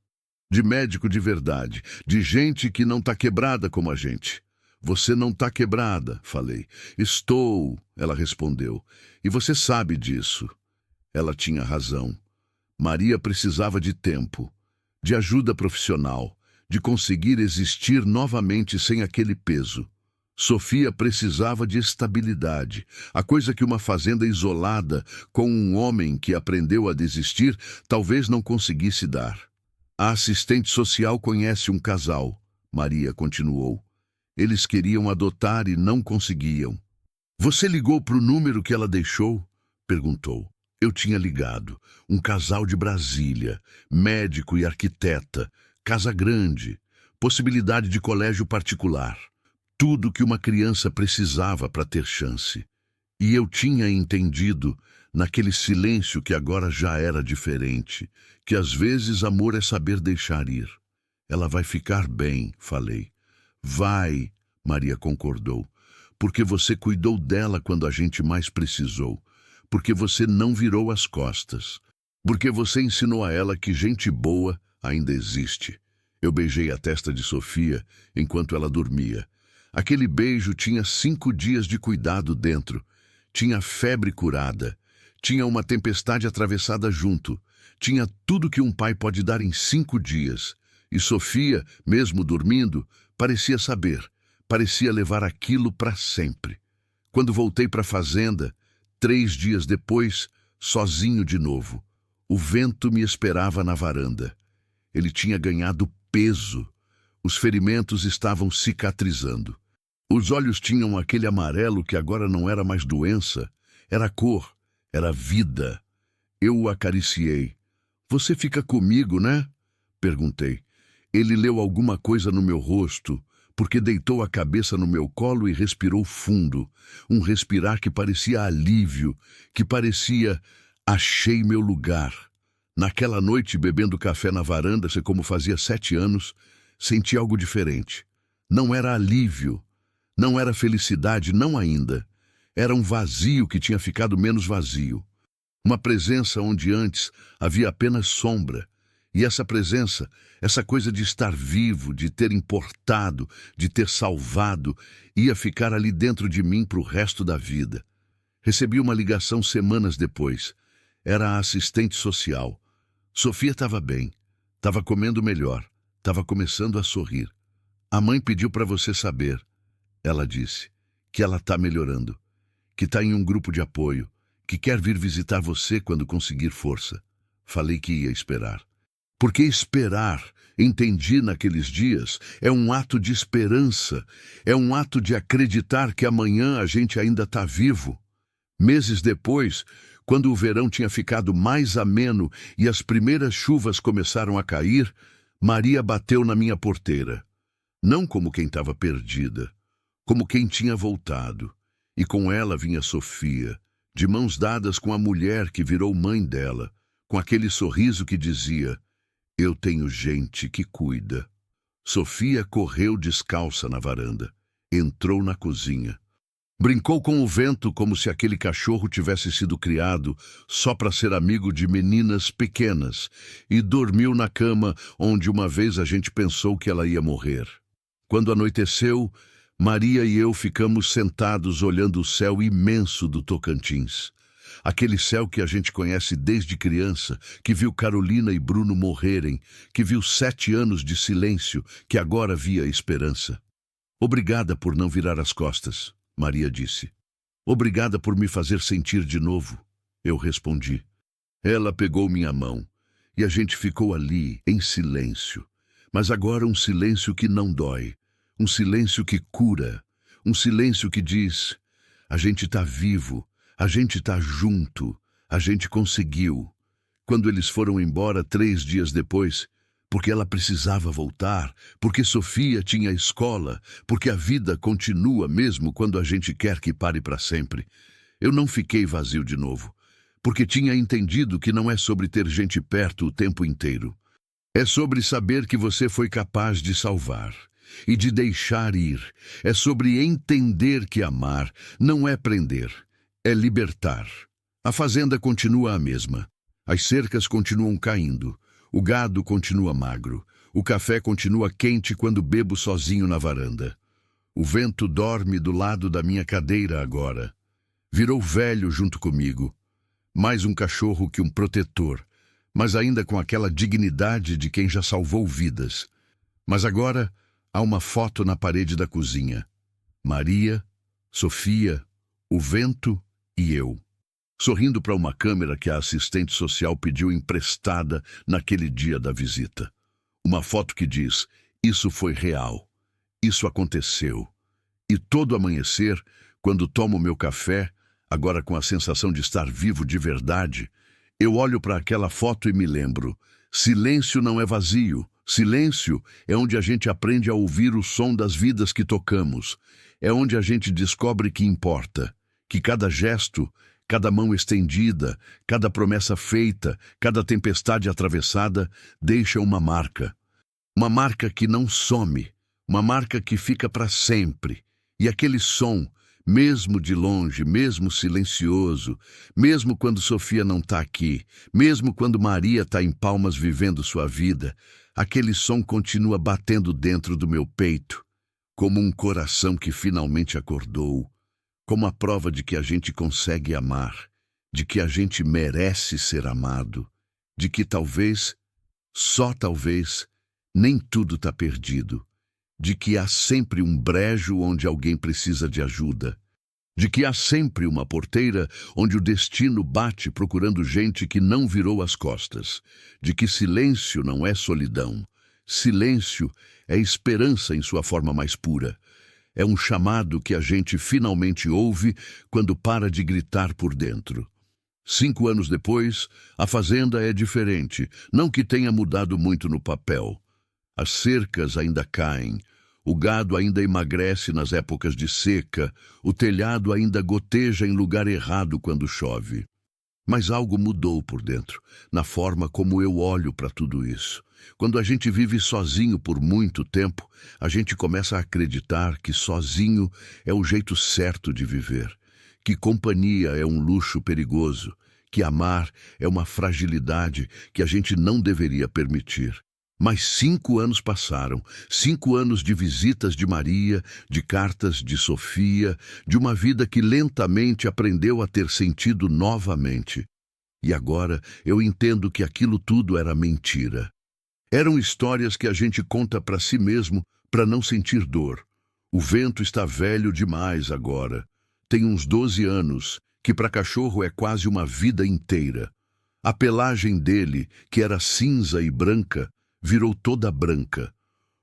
de médico de verdade, de gente que não está quebrada como a gente. Você não está quebrada, falei. Estou, ela respondeu. E você sabe disso. Ela tinha razão. Maria precisava de tempo, de ajuda profissional, de conseguir existir novamente sem aquele peso. Sofia precisava de estabilidade, a coisa que uma fazenda isolada, com um homem que aprendeu a desistir, talvez não conseguisse dar. A assistente social conhece um casal, Maria continuou. Eles queriam adotar e não conseguiam. Você ligou para o número que ela deixou? Perguntou. Eu tinha ligado. Um casal de Brasília, médico e arquiteta, casa grande, possibilidade de colégio particular. Tudo que uma criança precisava para ter chance. E eu tinha entendido, naquele silêncio que agora já era diferente, que às vezes amor é saber deixar ir. Ela vai ficar bem, falei. Vai, Maria concordou, porque você cuidou dela quando a gente mais precisou, porque você não virou as costas, porque você ensinou a ela que gente boa ainda existe. Eu beijei a testa de Sofia enquanto ela dormia. Aquele beijo tinha 5 dias de cuidado dentro, tinha febre curada, tinha uma tempestade atravessada junto, tinha tudo que um pai pode dar em 5 dias. E Sofia, mesmo dormindo, parecia saber, parecia levar aquilo para sempre. Quando voltei para a fazenda, 3 dias depois, sozinho de novo, o vento me esperava na varanda. Ele tinha ganhado peso. Os ferimentos estavam cicatrizando. Os olhos tinham aquele amarelo que agora não era mais doença, era cor, era vida. Eu o acariciei. Você fica comigo, né? Perguntei. Ele leu alguma coisa no meu rosto, porque deitou a cabeça no meu colo e respirou fundo. Um respirar que parecia alívio, que parecia achei meu lugar. Naquela noite, bebendo café na varanda, como fazia 7 anos, senti algo diferente. Não era alívio, não era felicidade, não ainda. Era um vazio que tinha ficado menos vazio. Uma presença onde antes havia apenas sombra. E essa presença, essa coisa de estar vivo, de ter importado, de ter salvado, ia ficar ali dentro de mim para o resto da vida. Recebi uma ligação semanas depois. Era a assistente social. Sofia estava bem, estava comendo melhor, estava começando a sorrir. A mãe pediu para você saber, ela disse, que ela está melhorando, que está em um grupo de apoio, que quer vir visitar você quando conseguir força. Falei que ia esperar. Porque esperar, entendi naqueles dias, é um ato de esperança, é um ato de acreditar que amanhã a gente ainda está vivo. Meses depois, quando o verão tinha ficado mais ameno e as primeiras chuvas começaram a cair, Maria bateu na minha porteira. Não como quem estava perdida, como quem tinha voltado. E com ela vinha Sofia, de mãos dadas com a mulher que virou mãe dela, com aquele sorriso que dizia: "Eu tenho gente que cuida." Sofia correu descalça na varanda, entrou na cozinha. Brincou com o vento como se aquele cachorro tivesse sido criado só para ser amigo de meninas pequenas e dormiu na cama onde uma vez a gente pensou que ela ia morrer. Quando anoiteceu, Maria e eu ficamos sentados olhando o céu imenso do Tocantins. Aquele céu que a gente conhece desde criança, que viu Carolina e Bruno morrerem, que viu 7 anos de silêncio, que agora via esperança. "Obrigada por não virar as costas", Maria disse. "Obrigada por me fazer sentir de novo", eu respondi. Ela pegou minha mão e a gente ficou ali, em silêncio. Mas agora um silêncio que não dói, um silêncio que cura, um silêncio que diz: a gente está vivo, a gente está junto, a gente conseguiu. Quando eles foram embora 3 dias depois, porque ela precisava voltar, porque Sofia tinha escola, porque a vida continua mesmo quando a gente quer que pare para sempre, eu não fiquei vazio de novo, porque tinha entendido que não é sobre ter gente perto o tempo inteiro. É sobre saber que você foi capaz de salvar e de deixar ir. É sobre entender que amar não é prender, é libertar. A fazenda continua a mesma. As cercas continuam caindo. O gado continua magro. O café continua quente quando bebo sozinho na varanda. O vento dorme do lado da minha cadeira agora. Virou velho junto comigo. Mais um cachorro que um protetor, mas ainda com aquela dignidade de quem já salvou vidas. Mas agora há uma foto na parede da cozinha. Maria, Sofia, o vento e eu. Sorrindo para uma câmera que a assistente social pediu emprestada naquele dia da visita. Uma foto que diz: "Isso foi real. Isso aconteceu." E todo amanhecer, quando tomo meu café, agora com a sensação de estar vivo de verdade, eu olho para aquela foto e me lembro: silêncio não é vazio. Silêncio é onde a gente aprende a ouvir o som das vidas que tocamos. É onde a gente descobre que importa, que cada gesto, cada mão estendida, cada promessa feita, cada tempestade atravessada deixa uma marca. Uma marca que não some, uma marca que fica para sempre. E aquele som, mesmo de longe, mesmo silencioso, mesmo quando Sofia não está aqui, mesmo quando Maria está em Palmas vivendo sua vida, aquele som continua batendo dentro do meu peito, como um coração que finalmente acordou, como a prova de que a gente consegue amar, de que a gente merece ser amado, de que talvez, só talvez, nem tudo está perdido, de que há sempre um brejo onde alguém precisa de ajuda, de que há sempre uma porteira onde o destino bate procurando gente que não virou as costas, de que silêncio não é solidão, silêncio é esperança em sua forma mais pura. É um chamado que a gente finalmente ouve quando para de gritar por dentro. 5 anos depois, a fazenda é diferente, não que tenha mudado muito no papel. As cercas ainda caem, o gado ainda emagrece nas épocas de seca, o telhado ainda goteja em lugar errado quando chove. Mas algo mudou por dentro, na forma como eu olho para tudo isso. Quando a gente vive sozinho por muito tempo, a gente começa a acreditar que sozinho é o jeito certo de viver, que companhia é um luxo perigoso, que amar é uma fragilidade que a gente não deveria permitir. Mas 5 anos passaram, 5 anos de visitas de Maria, de cartas de Sofia, de uma vida que lentamente aprendeu a ter sentido novamente. E agora eu entendo que aquilo tudo era mentira. Eram histórias que a gente conta para si mesmo para não sentir dor. O vento está velho demais agora. Tem uns 12 anos, que para cachorro é quase uma vida inteira. A pelagem dele, que era cinza e branca, virou toda branca.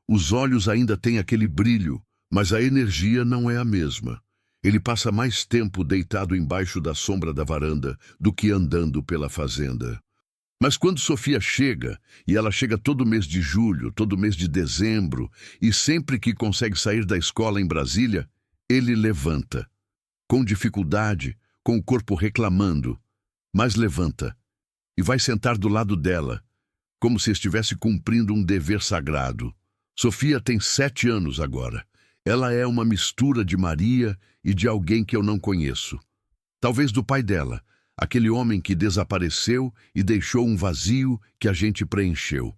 Os olhos ainda têm aquele brilho, mas a energia não é a mesma. Ele passa mais tempo deitado embaixo da sombra da varanda do que andando pela fazenda. Mas quando Sofia chega, e ela chega todo mês de julho, todo mês de dezembro, e sempre que consegue sair da escola em Brasília, ele levanta. Com dificuldade, com o corpo reclamando, mas levanta e vai sentar do lado dela, como se estivesse cumprindo um dever sagrado. Sofia tem 7 anos agora. Ela é uma mistura de Maria e de alguém que eu não conheço. Talvez do pai dela, aquele homem que desapareceu e deixou um vazio que a gente preencheu.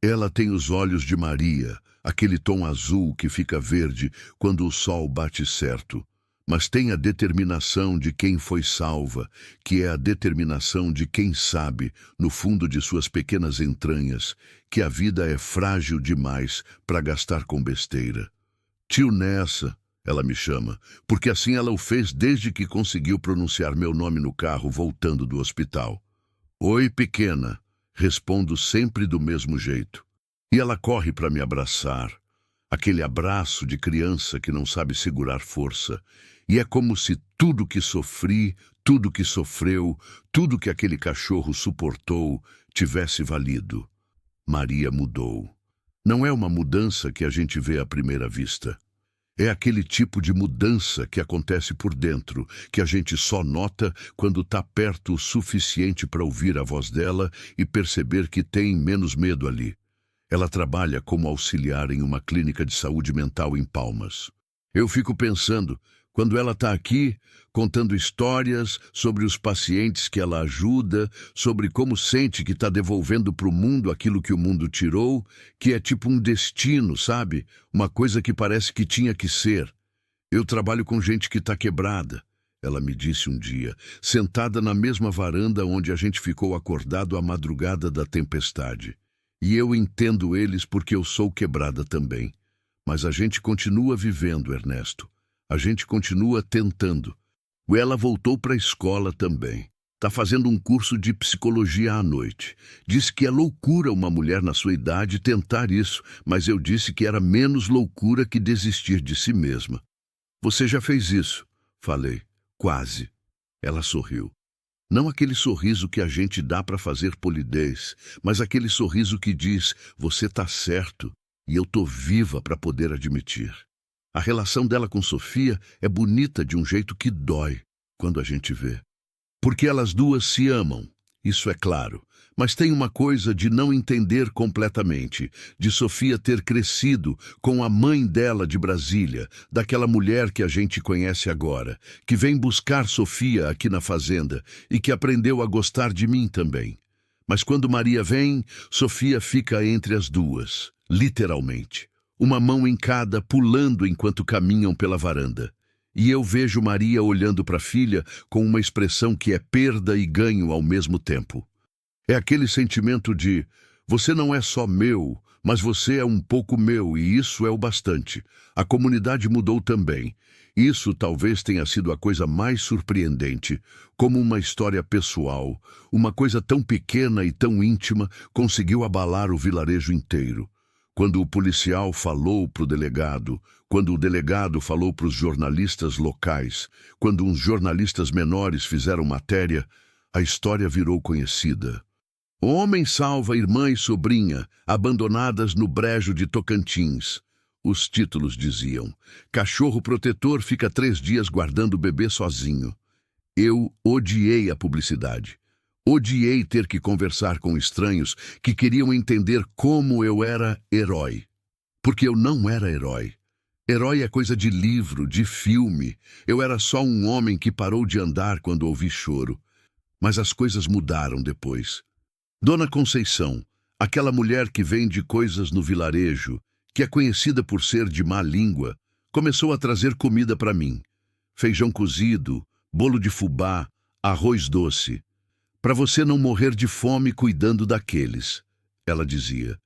Ela tem os olhos de Maria, aquele tom azul que fica verde quando o sol bate certo. Mas tem a determinação de quem foi salva, que é a determinação de quem sabe, no fundo de suas pequenas entranhas, que a vida é frágil demais para gastar com besteira. Tio Nessa, ela me chama, porque assim ela o fez desde que conseguiu pronunciar meu nome no carro voltando do hospital. Oi, pequena, respondo sempre do mesmo jeito. E ela corre para me abraçar. Aquele abraço de criança que não sabe segurar força. E é como se tudo que sofri, tudo que sofreu, tudo que aquele cachorro suportou, tivesse valido. Maria mudou. Não é uma mudança que a gente vê à primeira vista. É aquele tipo de mudança que acontece por dentro, que a gente só nota quando está perto o suficiente para ouvir a voz dela e perceber que tem menos medo ali. Ela trabalha como auxiliar em uma clínica de saúde mental em Palmas. Eu fico pensando, quando ela está aqui, contando histórias sobre os pacientes que ela ajuda, sobre como sente que está devolvendo para o mundo aquilo que o mundo tirou, que é tipo um destino, sabe? Uma coisa que parece que tinha que ser. Eu trabalho com gente que está quebrada, ela me disse um dia, sentada na mesma varanda onde a gente ficou acordado à madrugada da tempestade. E eu entendo eles porque eu sou quebrada também. Mas a gente continua vivendo, Ernesto. A gente continua tentando. Ela voltou para a escola também. Está fazendo um curso de psicologia à noite. Disse que é loucura uma mulher na sua idade tentar isso, mas eu disse que era menos loucura que desistir de si mesma. Você já fez isso? Falei. Quase. Ela sorriu. Não aquele sorriso que a gente dá para fazer polidez, mas aquele sorriso que diz, você está certo e eu estou viva para poder admitir. A relação dela com Sofia é bonita de um jeito que dói quando a gente vê. Porque elas duas se amam, isso é claro. Mas tem uma coisa de não entender completamente, de Sofia ter crescido com a mãe dela de Brasília, daquela mulher que a gente conhece agora, que vem buscar Sofia aqui na fazenda e que aprendeu a gostar de mim também. Mas quando Maria vem, Sofia fica entre as duas, literalmente. Uma mão em cada, pulando enquanto caminham pela varanda. E eu vejo Maria olhando para a filha com uma expressão que é perda e ganho ao mesmo tempo. É aquele sentimento de, você não é só meu, mas você é um pouco meu e isso é o bastante. A comunidade mudou também. Isso talvez tenha sido a coisa mais surpreendente, como uma história pessoal, uma coisa tão pequena e tão íntima conseguiu abalar o vilarejo inteiro. Quando o policial falou para o delegado, quando o delegado falou para os jornalistas locais, quando uns jornalistas menores fizeram matéria, a história virou conhecida. O homem salva irmã e sobrinha, abandonadas no brejo de Tocantins. Os títulos diziam, cachorro protetor fica 3 dias guardando o bebê sozinho. Eu odiei a publicidade. Odiei ter que conversar com estranhos que queriam entender como eu era herói. Porque eu não era herói. Herói é coisa de livro, de filme. Eu era só um homem que parou de andar quando ouvi choro. Mas as coisas mudaram depois. Dona Conceição, aquela mulher que vende coisas no vilarejo, que é conhecida por ser de má língua, começou a trazer comida para mim. Feijão cozido, bolo de fubá, arroz doce. Para você não morrer de fome cuidando daqueles, ela dizia.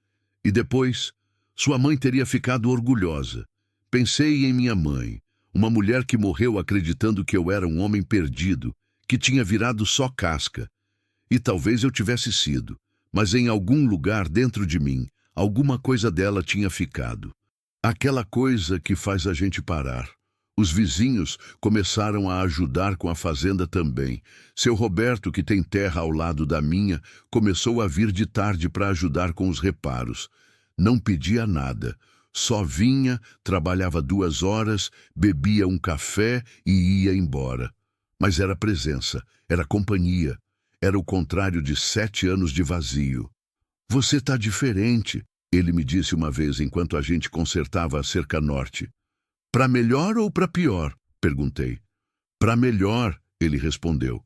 E depois, sua mãe teria ficado orgulhosa. Pensei em minha mãe, uma mulher que morreu acreditando que eu era um homem perdido, que tinha virado só casca. E talvez eu tivesse sido, mas em algum lugar dentro de mim, alguma coisa dela tinha ficado. Aquela coisa que faz a gente parar. Os vizinhos começaram a ajudar com a fazenda também. Seu Roberto, que tem terra ao lado da minha, começou a vir de tarde para ajudar com os reparos. Não pedia nada. Só vinha, trabalhava 2 horas, bebia um café e ia embora. Mas era presença, era companhia. Era o contrário de 7 anos de vazio. Você tá diferente, ele me disse uma vez enquanto a gente consertava a cerca norte. Para melhor ou para pior? Perguntei. Para melhor, ele respondeu.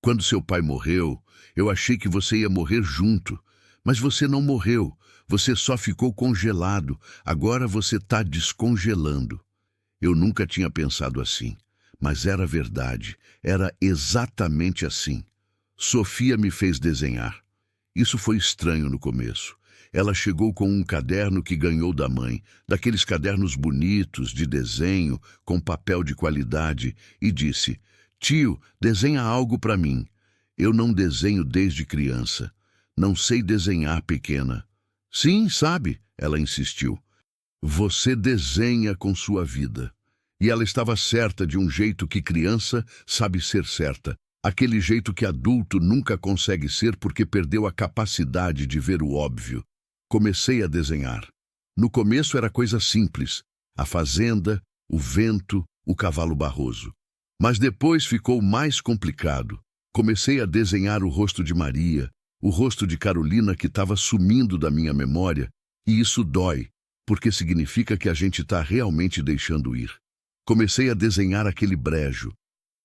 Quando seu pai morreu, eu achei que você ia morrer junto. Mas você não morreu, você só ficou congelado. Agora você tá descongelando. Eu nunca tinha pensado assim, mas era verdade, era exatamente assim. Sofia me fez desenhar. Isso foi estranho no começo. Ela chegou com um caderno que ganhou da mãe, daqueles cadernos bonitos, de desenho, com papel de qualidade, e disse, tio, desenha algo para mim. Eu não desenho desde criança. Não sei desenhar, pequena. Sim, sabe, ela insistiu. Você desenha com sua vida. E ela estava certa de um jeito que criança sabe ser certa. Aquele jeito que adulto nunca consegue ser porque perdeu a capacidade de ver o óbvio. Comecei a desenhar. No começo era coisa simples. A fazenda, o vento, o cavalo Barroso. Mas depois ficou mais complicado. Comecei a desenhar o rosto de Maria, o rosto de Carolina que estava sumindo da minha memória. E isso dói, porque significa que a gente está realmente deixando ir. Comecei a desenhar aquele brejo.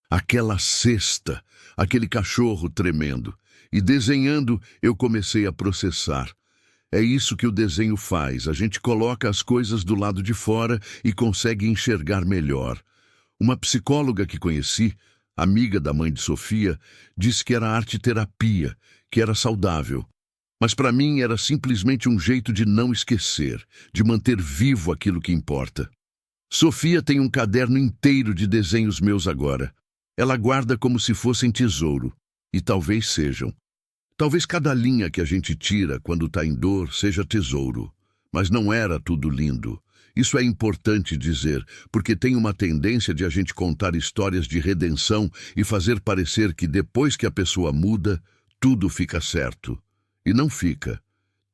Aquela cesta, aquele cachorro tremendo. E desenhando, eu comecei a processar. É isso que o desenho faz, a gente coloca as coisas do lado de fora e consegue enxergar melhor. Uma psicóloga que conheci, amiga da mãe de Sofia, disse que era arte-terapia, que era saudável. Mas para mim era simplesmente um jeito de não esquecer, de manter vivo aquilo que importa. Sofia tem um caderno inteiro de desenhos meus agora. Ela guarda como se fossem tesouro, e talvez sejam. Talvez cada linha que a gente tira quando está em dor seja tesouro, mas não era tudo lindo. Isso é importante dizer, porque tem uma tendência de a gente contar histórias de redenção e fazer parecer que depois que a pessoa muda, tudo fica certo. E não fica.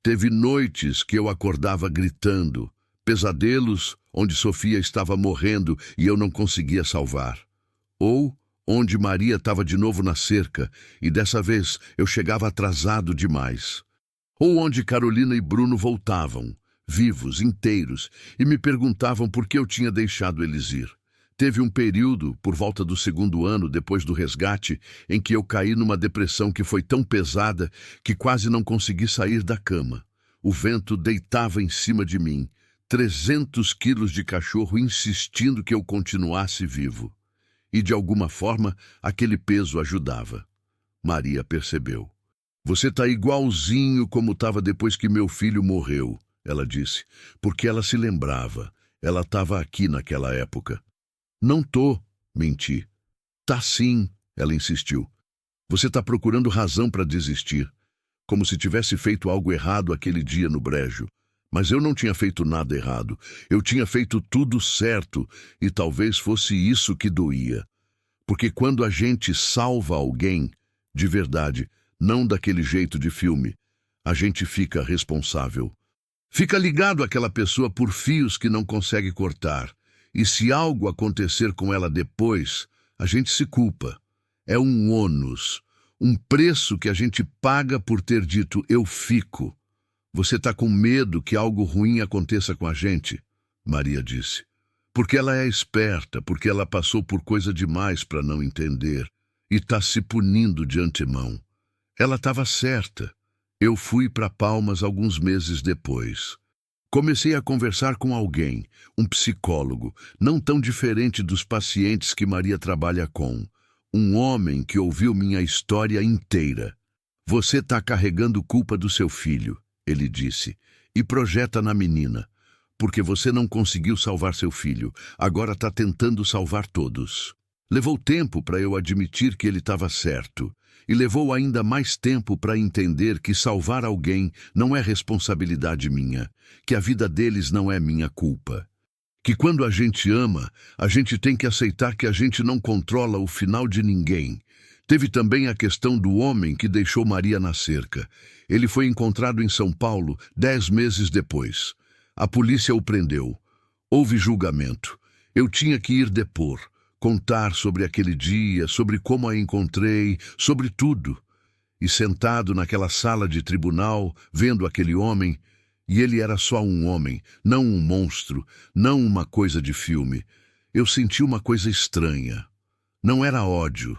Teve noites que eu acordava gritando, pesadelos onde Sofia estava morrendo e eu não conseguia salvar. Ou onde Maria estava de novo na cerca, e dessa vez eu chegava atrasado demais. Ou onde Carolina e Bruno voltavam, vivos, inteiros, e me perguntavam por que eu tinha deixado eles ir. Teve um período, por volta do 2º ano depois do resgate, em que eu caí numa depressão que foi tão pesada que quase não consegui sair da cama. O vento deitava em cima de mim, 300 quilos de cachorro insistindo que eu continuasse vivo. E, de alguma forma, aquele peso ajudava. Maria percebeu. Você está igualzinho como estava depois que meu filho morreu, ela disse, porque ela se lembrava. Ela estava aqui naquela época. Não tô, menti. Tá sim, ela insistiu. Você está procurando razão para desistir, como se tivesse feito algo errado aquele dia no brejo. Mas eu não tinha feito nada errado. Eu tinha feito tudo certo e talvez fosse isso que doía. Porque quando a gente salva alguém, de verdade, não daquele jeito de filme, a gente fica responsável. Fica ligado àquela pessoa por fios que não consegue cortar. E se algo acontecer com ela depois, a gente se culpa. É um ônus, um preço que a gente paga por ter dito eu fico. Você está com medo que algo ruim aconteça com a gente? Maria disse. Porque ela é esperta, porque ela passou por coisa demais para não entender. e está se punindo de antemão. Ela estava certa. Eu fui para Palmas alguns meses depois. Comecei a conversar com alguém, um psicólogo, não tão diferente dos pacientes que Maria trabalha com. Um homem que ouviu minha história inteira. Você está carregando culpa do seu filho, ele disse, e projeta na menina. Porque você não conseguiu salvar seu filho, agora está tentando salvar todos. Levou tempo para eu admitir que ele estava certo. E levou ainda mais tempo para entender que salvar alguém não é responsabilidade minha, que a vida deles não é minha culpa. Que quando a gente ama, a gente tem que aceitar que a gente não controla o final de ninguém. Teve também a questão do homem que deixou Maria na cerca. Ele foi encontrado em São Paulo 10 meses depois. A polícia o prendeu. Houve julgamento. Eu tinha que ir depor. Contar sobre aquele dia, sobre como a encontrei, sobre tudo. E sentado naquela sala de tribunal, vendo aquele homem, e ele era só um homem, não um monstro, não uma coisa de filme, eu senti uma coisa estranha. Não era ódio,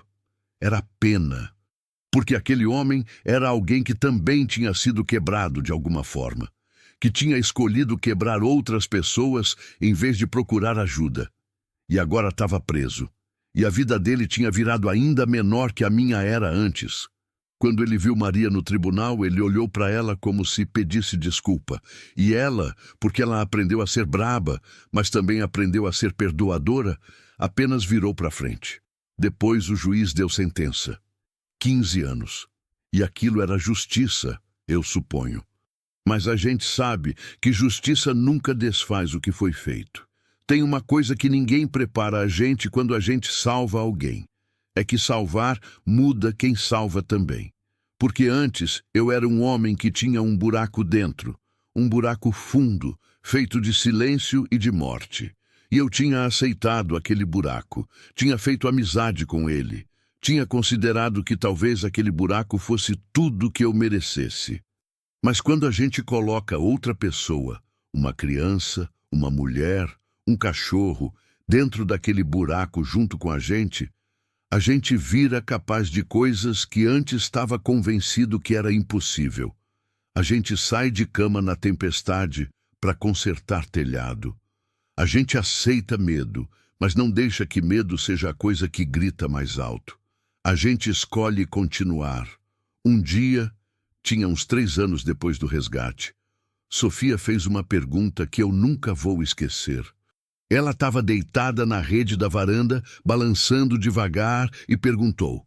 era pena. Porque aquele homem era alguém que também tinha sido quebrado de alguma forma, que tinha escolhido quebrar outras pessoas em vez de procurar ajuda. E agora estava preso. E a vida dele tinha virado ainda menor que a minha era antes. Quando ele viu Maria no tribunal, ele olhou para ela como se pedisse desculpa. E ela, porque ela aprendeu a ser braba, mas também aprendeu a ser perdoadora, apenas virou para frente. Depois o juiz deu sentença. 15 anos. E aquilo era justiça, eu suponho. Mas a gente sabe que justiça nunca desfaz o que foi feito. Tem uma coisa que ninguém prepara a gente quando a gente salva alguém. É que salvar muda quem salva também. Porque antes eu era um homem que tinha um buraco dentro, um buraco fundo, feito de silêncio e de morte. E eu tinha aceitado aquele buraco, tinha feito amizade com ele, tinha considerado que talvez aquele buraco fosse tudo que eu merecesse. Mas quando a gente coloca outra pessoa, uma criança, uma mulher, um cachorro, dentro daquele buraco junto com a gente vira capaz de coisas que antes estava convencido que era impossível. A gente sai de cama na tempestade para consertar telhado. A gente aceita medo, mas não deixa que medo seja a coisa que grita mais alto. A gente escolhe continuar. Um dia, tinha uns 3 anos depois do resgate, Sofia fez uma pergunta que eu nunca vou esquecer. Ela estava deitada na rede da varanda, balançando devagar, e perguntou: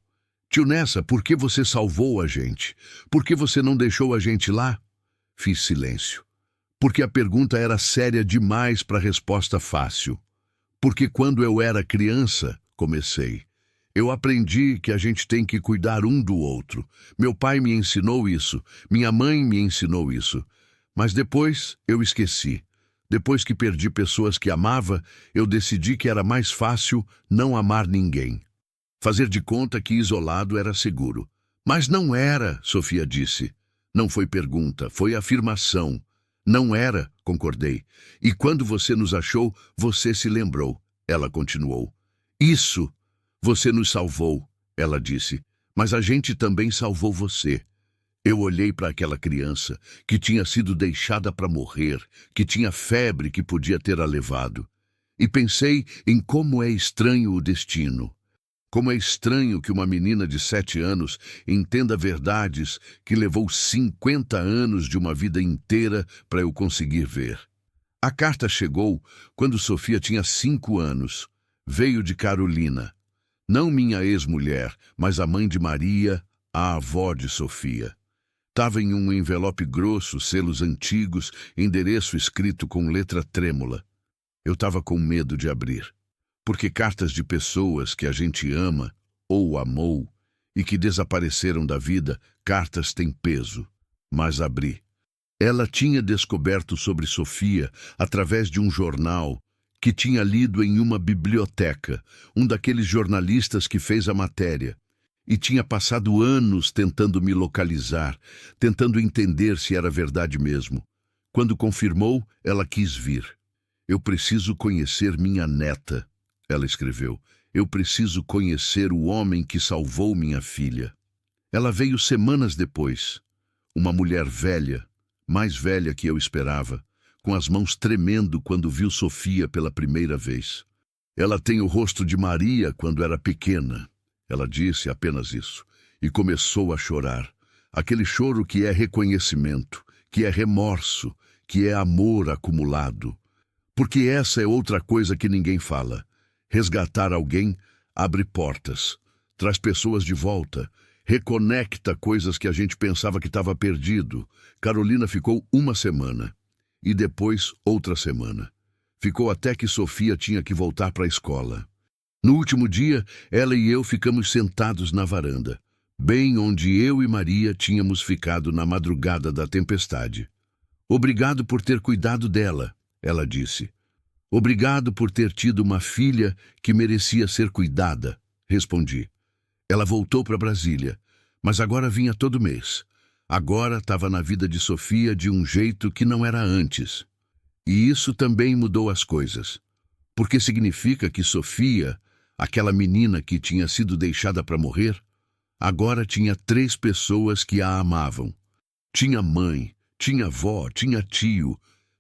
Tio Nessa, por que você salvou a gente? Por que você não deixou a gente lá? Fiz silêncio. Porque a pergunta era séria demais para resposta fácil. Porque quando eu era criança, comecei, eu aprendi que a gente tem que cuidar um do outro. Meu pai me ensinou isso, minha mãe me ensinou isso. Mas depois eu esqueci. Depois que perdi pessoas que amava, eu decidi que era mais fácil não amar ninguém. Fazer de conta que isolado era seguro. Mas não era, Sofia disse. Não foi pergunta, foi afirmação. Não era, concordei. E quando você nos achou, você se lembrou. Ela continuou. Isso, você nos salvou, ela disse. Mas a gente também salvou você. Eu olhei para aquela criança que tinha sido deixada para morrer, que tinha febre que podia ter a levado. E pensei em como é estranho o destino. Como é estranho que uma menina de 7 anos entenda verdades que levou 50 anos de uma vida inteira para eu conseguir ver. A carta chegou quando Sofia tinha 5 anos. Veio de Carolina. Não minha ex-mulher, mas a mãe de Maria, a avó de Sofia. Estava em um envelope grosso, selos antigos, endereço escrito com letra trêmula. Eu estava com medo de abrir, porque cartas de pessoas que a gente ama ou amou e que desapareceram da vida, cartas têm peso. Mas abri. Ela tinha descoberto sobre Sofia através de um jornal que tinha lido em uma biblioteca, um daqueles jornalistas que fez a matéria. E tinha passado anos tentando me localizar, tentando entender se era verdade mesmo. Quando confirmou, ela quis vir. Eu preciso conhecer minha neta, ela escreveu. Eu preciso conhecer o homem que salvou minha filha. Ela veio semanas depois. Uma mulher velha, mais velha que eu esperava, com as mãos tremendo quando viu Sofia pela primeira vez. Ela tem o rosto de Maria quando era pequena. Ela disse apenas isso e começou a chorar. Aquele choro que é reconhecimento, que é remorso, que é amor acumulado. Porque essa é outra coisa que ninguém fala. Resgatar alguém abre portas, traz pessoas de volta, reconecta coisas que a gente pensava que estava perdido. Carolina ficou uma semana e depois outra semana. Ficou até que Sofia tinha que voltar para a escola. No último dia, ela e eu ficamos sentados na varanda, bem onde eu e Maria tínhamos ficado na madrugada da tempestade. Obrigado por ter cuidado dela, ela disse. Obrigado por ter tido uma filha que merecia ser cuidada, respondi. Ela voltou para Brasília, mas agora vinha todo mês. Agora estava na vida de Sofia de um jeito que não era antes. E isso também mudou as coisas, porque significa que Sofia, aquela menina que tinha sido deixada para morrer, agora tinha 3 pessoas que a amavam. Tinha mãe, tinha avó, tinha tio,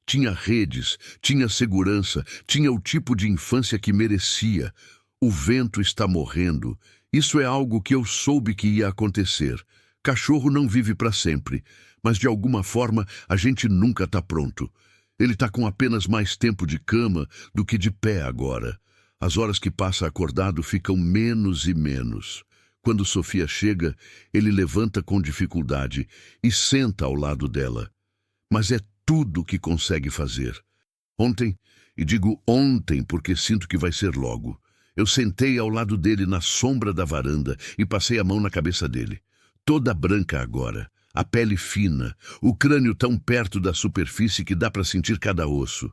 tinha redes, tinha segurança, tinha o tipo de infância que merecia. O vento está morrendo. Isso é algo que eu soube que ia acontecer. Cachorro não vive para sempre, mas de alguma forma a gente nunca está pronto. Ele está com apenas mais tempo de cama do que de pé agora. As horas que passa acordado ficam menos e menos. Quando Sofia chega, ele levanta com dificuldade e senta ao lado dela. Mas é tudo que consegue fazer. Ontem, e digo ontem porque sinto que vai ser logo, eu sentei ao lado dele na sombra da varanda e passei a mão na cabeça dele. Toda branca agora, a pele fina, o crânio tão perto da superfície que dá para sentir cada osso.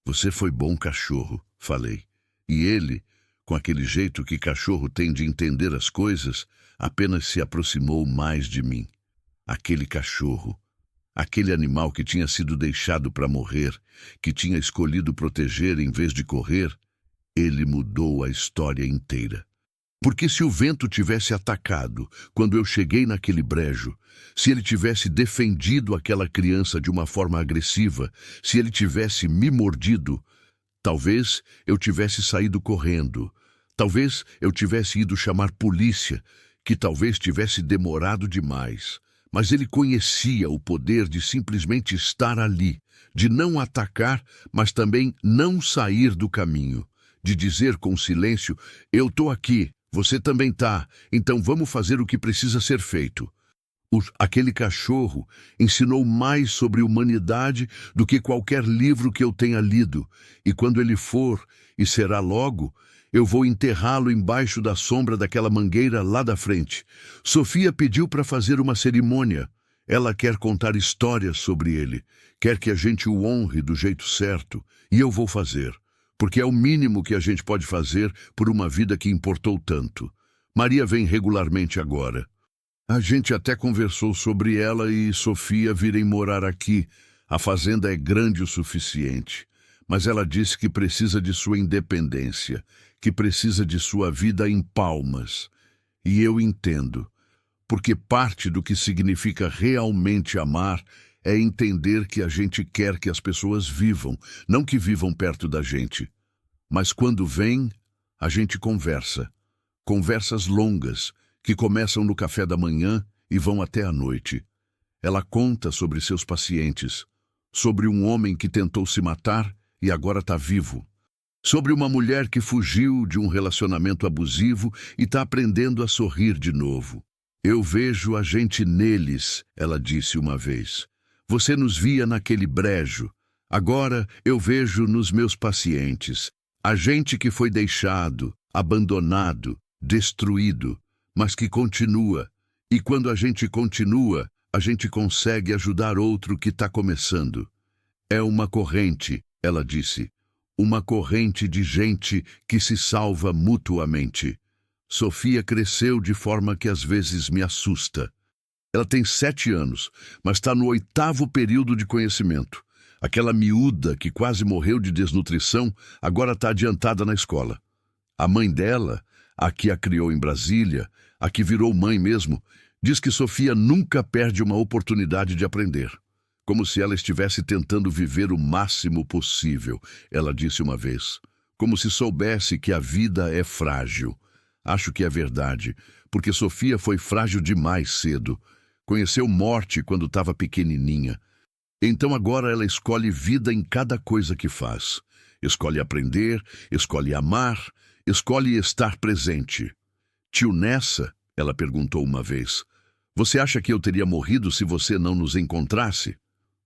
Você foi bom cachorro, falei. E ele, com aquele jeito que cachorro tem de entender as coisas, apenas se aproximou mais de mim. Aquele cachorro, aquele animal que tinha sido deixado para morrer, que tinha escolhido proteger em vez de correr, ele mudou a história inteira. Porque se o vento tivesse atacado quando eu cheguei naquele brejo, se ele tivesse defendido aquela criança de uma forma agressiva, se ele tivesse me mordido, talvez eu tivesse saído correndo, talvez eu tivesse ido chamar polícia, que talvez tivesse demorado demais. Mas ele conhecia o poder de simplesmente estar ali, de não atacar, mas também não sair do caminho, de dizer com silêncio, eu estou aqui. Você também tá, então vamos fazer o que precisa ser feito. Aquele cachorro ensinou mais sobre humanidade do que qualquer livro que eu tenha lido, e quando ele for, e será logo, eu vou enterrá-lo embaixo da sombra daquela mangueira lá da frente. Sofia pediu para fazer uma cerimônia. Ela quer contar histórias sobre ele, quer que a gente o honre do jeito certo, e eu vou fazer. Porque é o mínimo que a gente pode fazer por uma vida que importou tanto. Maria vem regularmente agora. A gente até conversou sobre ela e Sofia virem morar aqui. A fazenda é grande o suficiente. Mas ela disse que precisa de sua independência, que precisa de sua vida em palmas. E eu entendo. Porque parte do que significa realmente amar é entender que a gente quer que as pessoas vivam, não que vivam perto da gente. Mas quando vem, a gente conversa. Conversas longas, que começam no café da manhã e vão até a noite. Ela conta sobre seus pacientes, sobre um homem que tentou se matar e agora está vivo, sobre uma mulher que fugiu de um relacionamento abusivo e está aprendendo a sorrir de novo. Eu vejo a gente neles, ela disse uma vez. Você nos via naquele brejo. Agora eu vejo nos meus pacientes. A gente que foi deixado, abandonado, destruído, mas que continua. E quando a gente continua, a gente consegue ajudar outro que está começando. É uma corrente, ela disse. Uma corrente de gente que se salva mutuamente. Sofia cresceu de forma que às vezes me assusta. Ela tem 7 anos, mas está no 8º período de conhecimento. Aquela miúda que quase morreu de desnutrição agora está adiantada na escola. A mãe dela, a que a criou em Brasília, a que virou mãe mesmo, diz que Sofia nunca perde uma oportunidade de aprender. Como se ela estivesse tentando viver o máximo possível, ela disse uma vez. Como se soubesse que a vida é frágil. Acho que é verdade, porque Sofia foi frágil demais cedo. Conheceu morte quando estava pequenininha. Então agora ela escolhe vida em cada coisa que faz. Escolhe aprender, escolhe amar, escolhe estar presente. Tio Nessa, ela perguntou uma vez, você acha que eu teria morrido se você não nos encontrasse?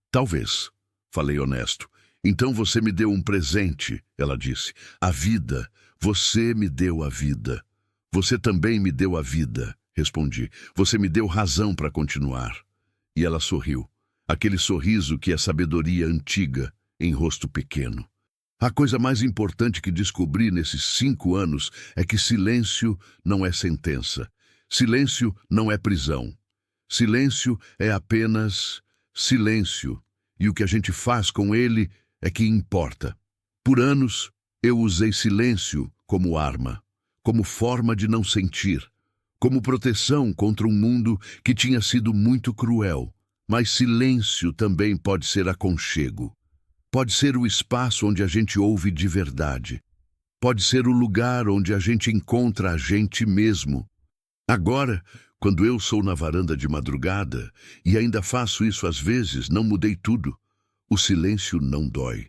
Talvez, falei honesto. Então você me deu um presente, ela disse. A vida. Você me deu a vida. Você também me deu a vida, respondi. Você me deu razão para continuar. E ela sorriu. Aquele sorriso que é sabedoria antiga, em rosto pequeno. A coisa mais importante que descobri nesses 5 anos é que silêncio não é sentença. Silêncio não é prisão. Silêncio é apenas silêncio. E o que a gente faz com ele é que importa. Por anos, eu usei silêncio como arma, como forma de não sentir, como proteção contra um mundo que tinha sido muito cruel. Mas silêncio também pode ser aconchego. Pode ser o espaço onde a gente ouve de verdade. Pode ser o lugar onde a gente encontra a gente mesmo. Agora, quando eu sou na varanda de madrugada, e ainda faço isso às vezes, não mudei tudo. O silêncio não dói.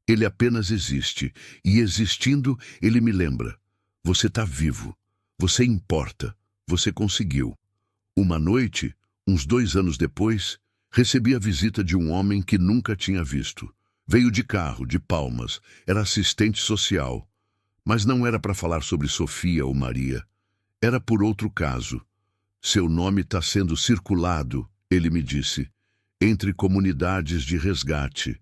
Ele apenas existe, e existindo, ele me lembra. Você está vivo. Você importa. Você conseguiu. Uma noite, uns 2 anos depois, recebi a visita de um homem que nunca tinha visto. Veio de carro, de Palmas, era assistente social. Mas não era para falar sobre Sofia ou Maria. Era por outro caso. Seu nome está sendo circulado, ele me disse, entre comunidades de resgate.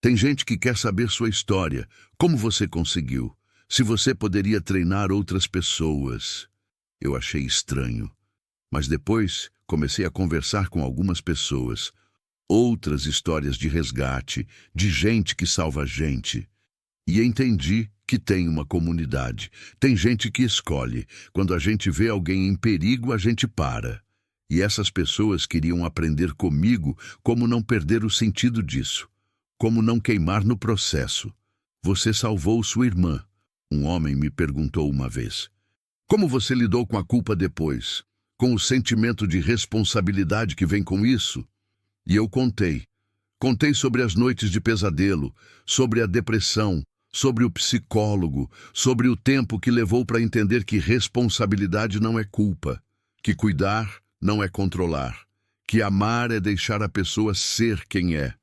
Tem gente que quer saber sua história, como você conseguiu, se você poderia treinar outras pessoas. Eu achei estranho. Mas depois comecei a conversar com algumas pessoas. Outras histórias de resgate, de gente que salva gente. E entendi que tem uma comunidade. Tem gente que escolhe. Quando a gente vê alguém em perigo, a gente para. E essas pessoas queriam aprender comigo como não perder o sentido disso. Como não queimar no processo. Você salvou sua irmã. Um homem me perguntou uma vez. Como você lidou com a culpa depois? Com o sentimento de responsabilidade que vem com isso? E eu contei. Contei sobre as noites de pesadelo, sobre a depressão, sobre o psicólogo, sobre o tempo que levou para entender que responsabilidade não é culpa, que cuidar não é controlar, que amar é deixar a pessoa ser quem é.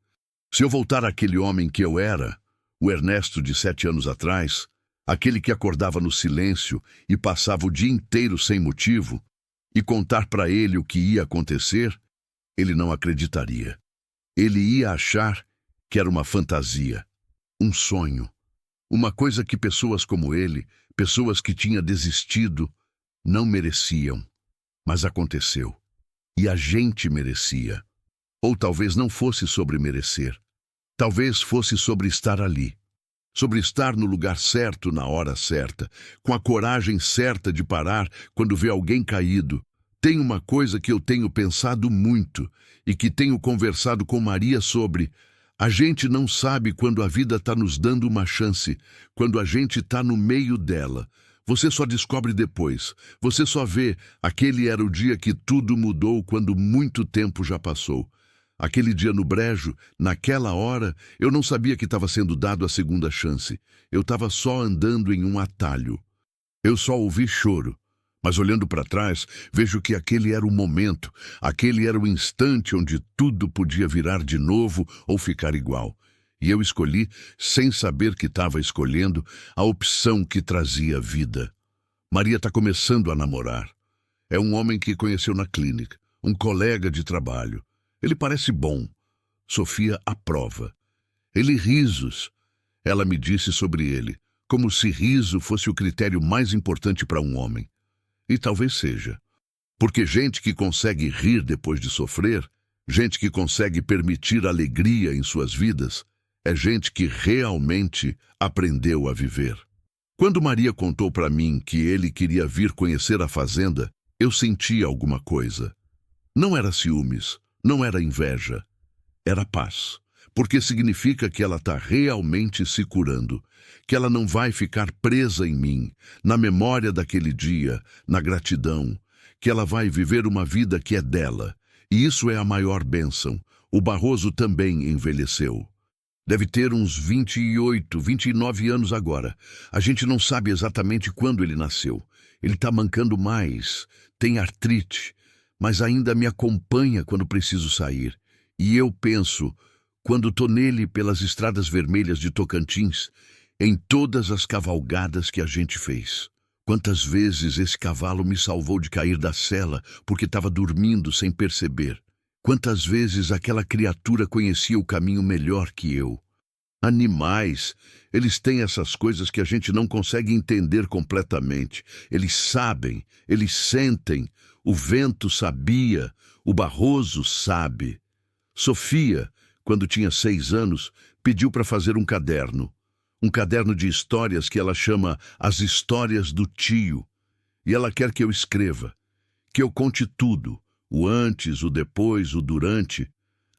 Se eu voltar àquele homem que eu era, o Ernesto de 7 anos atrás, aquele que acordava no silêncio e passava o dia inteiro sem motivo, e contar para ele o que ia acontecer, ele não acreditaria. Ele ia achar que era uma fantasia, um sonho, uma coisa que pessoas como ele, pessoas que tinha desistido, não mereciam. Mas aconteceu. E a gente merecia. Ou talvez não fosse sobre merecer. Talvez fosse sobre estar ali. Sobre estar no lugar certo na hora certa, com a coragem certa de parar quando vê alguém caído. Tem uma coisa que eu tenho pensado muito e que tenho conversado com Maria sobre. A gente não sabe quando a vida está nos dando uma chance, quando a gente está no meio dela. Você só descobre depois. Você só vê, aquele era o dia que tudo mudou quando muito tempo já passou. Aquele dia no brejo, naquela hora, eu não sabia que estava sendo dado a segunda chance. Eu estava só andando em um atalho. Eu só ouvi choro. Mas olhando para trás, vejo que aquele era o momento, aquele era o instante onde tudo podia virar de novo ou ficar igual. E eu escolhi, sem saber que estava escolhendo, a opção que trazia vida. Maria está começando a namorar. É um homem que conheceu na clínica, um colega de trabalho. Ele parece bom. Sofia aprova. Ele risos. Ela me disse sobre ele, como se riso fosse o critério mais importante para um homem. E talvez seja. Porque gente que consegue rir depois de sofrer, gente que consegue permitir alegria em suas vidas, é gente que realmente aprendeu a viver. Quando Maria contou para mim que ele queria vir conhecer a fazenda, eu senti alguma coisa. Não era ciúmes, não era inveja, era paz. Porque significa que ela está realmente se curando, que ela não vai ficar presa em mim, na memória daquele dia, na gratidão, que ela vai viver uma vida que é dela. E isso é a maior bênção. O Barroso também envelheceu. Deve ter uns 28, 29 anos agora. A gente não sabe exatamente quando ele nasceu. Ele está mancando mais, tem artrite, mas ainda me acompanha quando preciso sair. E eu penso, quando tô nele pelas estradas vermelhas de Tocantins, em todas as cavalgadas que a gente fez. Quantas vezes esse cavalo me salvou de cair da sela porque estava dormindo sem perceber. Quantas vezes aquela criatura conhecia o caminho melhor que eu. Animais, eles têm essas coisas que a gente não consegue entender completamente. Eles sabem, eles sentem. O vento sabia, o Barroso sabe. Sofia, quando tinha 6 anos, pediu para fazer um caderno. Um caderno de histórias que ela chama As Histórias do Tio. E ela quer que eu escreva, que eu conte tudo, o antes, o depois, o durante.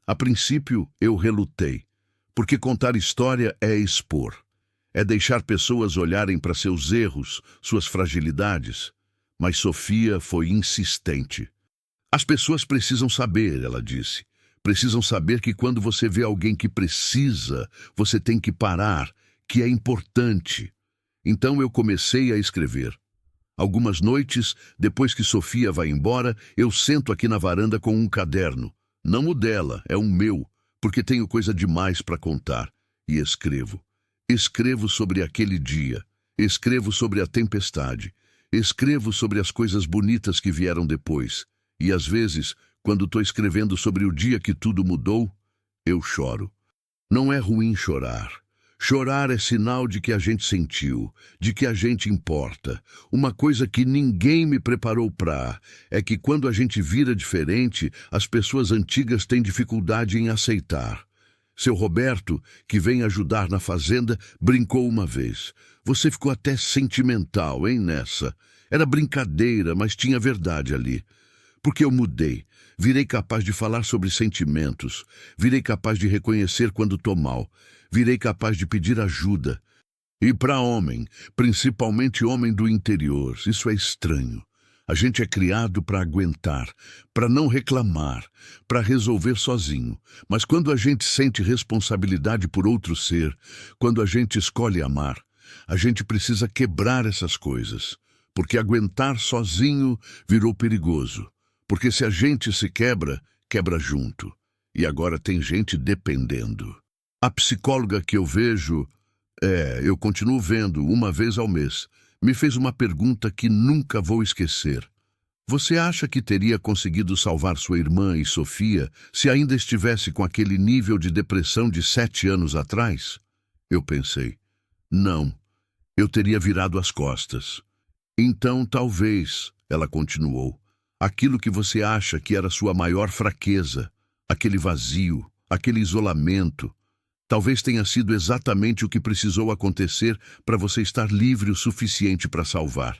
A princípio, eu relutei, porque contar história é expor. É deixar pessoas olharem para seus erros, suas fragilidades. Mas Sofia foi insistente. As pessoas precisam saber, ela disse. Precisam saber que quando você vê alguém que precisa, você tem que parar, que é importante. Então eu comecei a escrever. Algumas noites, depois que Sofia vai embora, eu sento aqui na varanda com um caderno. Não o dela, é o meu, porque tenho coisa demais para contar. E escrevo. Escrevo sobre aquele dia. Escrevo sobre a tempestade. Escrevo sobre as coisas bonitas que vieram depois. E às vezes, quando estou escrevendo sobre o dia que tudo mudou, eu choro. Não é ruim chorar. Chorar é sinal de que a gente sentiu, de que a gente importa. Uma coisa que ninguém me preparou para é que quando a gente vira diferente, as pessoas antigas têm dificuldade em aceitar. Seu Roberto, que vem ajudar na fazenda, brincou uma vez. Você ficou até sentimental, hein, nessa? Era brincadeira, mas tinha verdade ali. Porque eu mudei. Virei capaz de falar sobre sentimentos. Virei capaz de reconhecer quando estou mal. Virei capaz de pedir ajuda. E para homem, principalmente homem do interior, isso é estranho. A gente é criado para aguentar, para não reclamar, para resolver sozinho. Mas quando a gente sente responsabilidade por outro ser, quando a gente escolhe amar, a gente precisa quebrar essas coisas. Porque aguentar sozinho virou perigoso. Porque se a gente se quebra, quebra junto. E agora tem gente dependendo. A psicóloga que eu vejo, eu continuo vendo uma vez ao mês, me fez uma pergunta que nunca vou esquecer. Você acha que teria conseguido salvar sua irmã e Sofia se ainda estivesse com aquele nível de depressão de 7 anos atrás? Eu pensei, não, eu teria virado as costas. Então, talvez, ela continuou, aquilo que você acha que era sua maior fraqueza, aquele vazio, aquele isolamento, talvez tenha sido exatamente o que precisou acontecer para você estar livre o suficiente para salvar.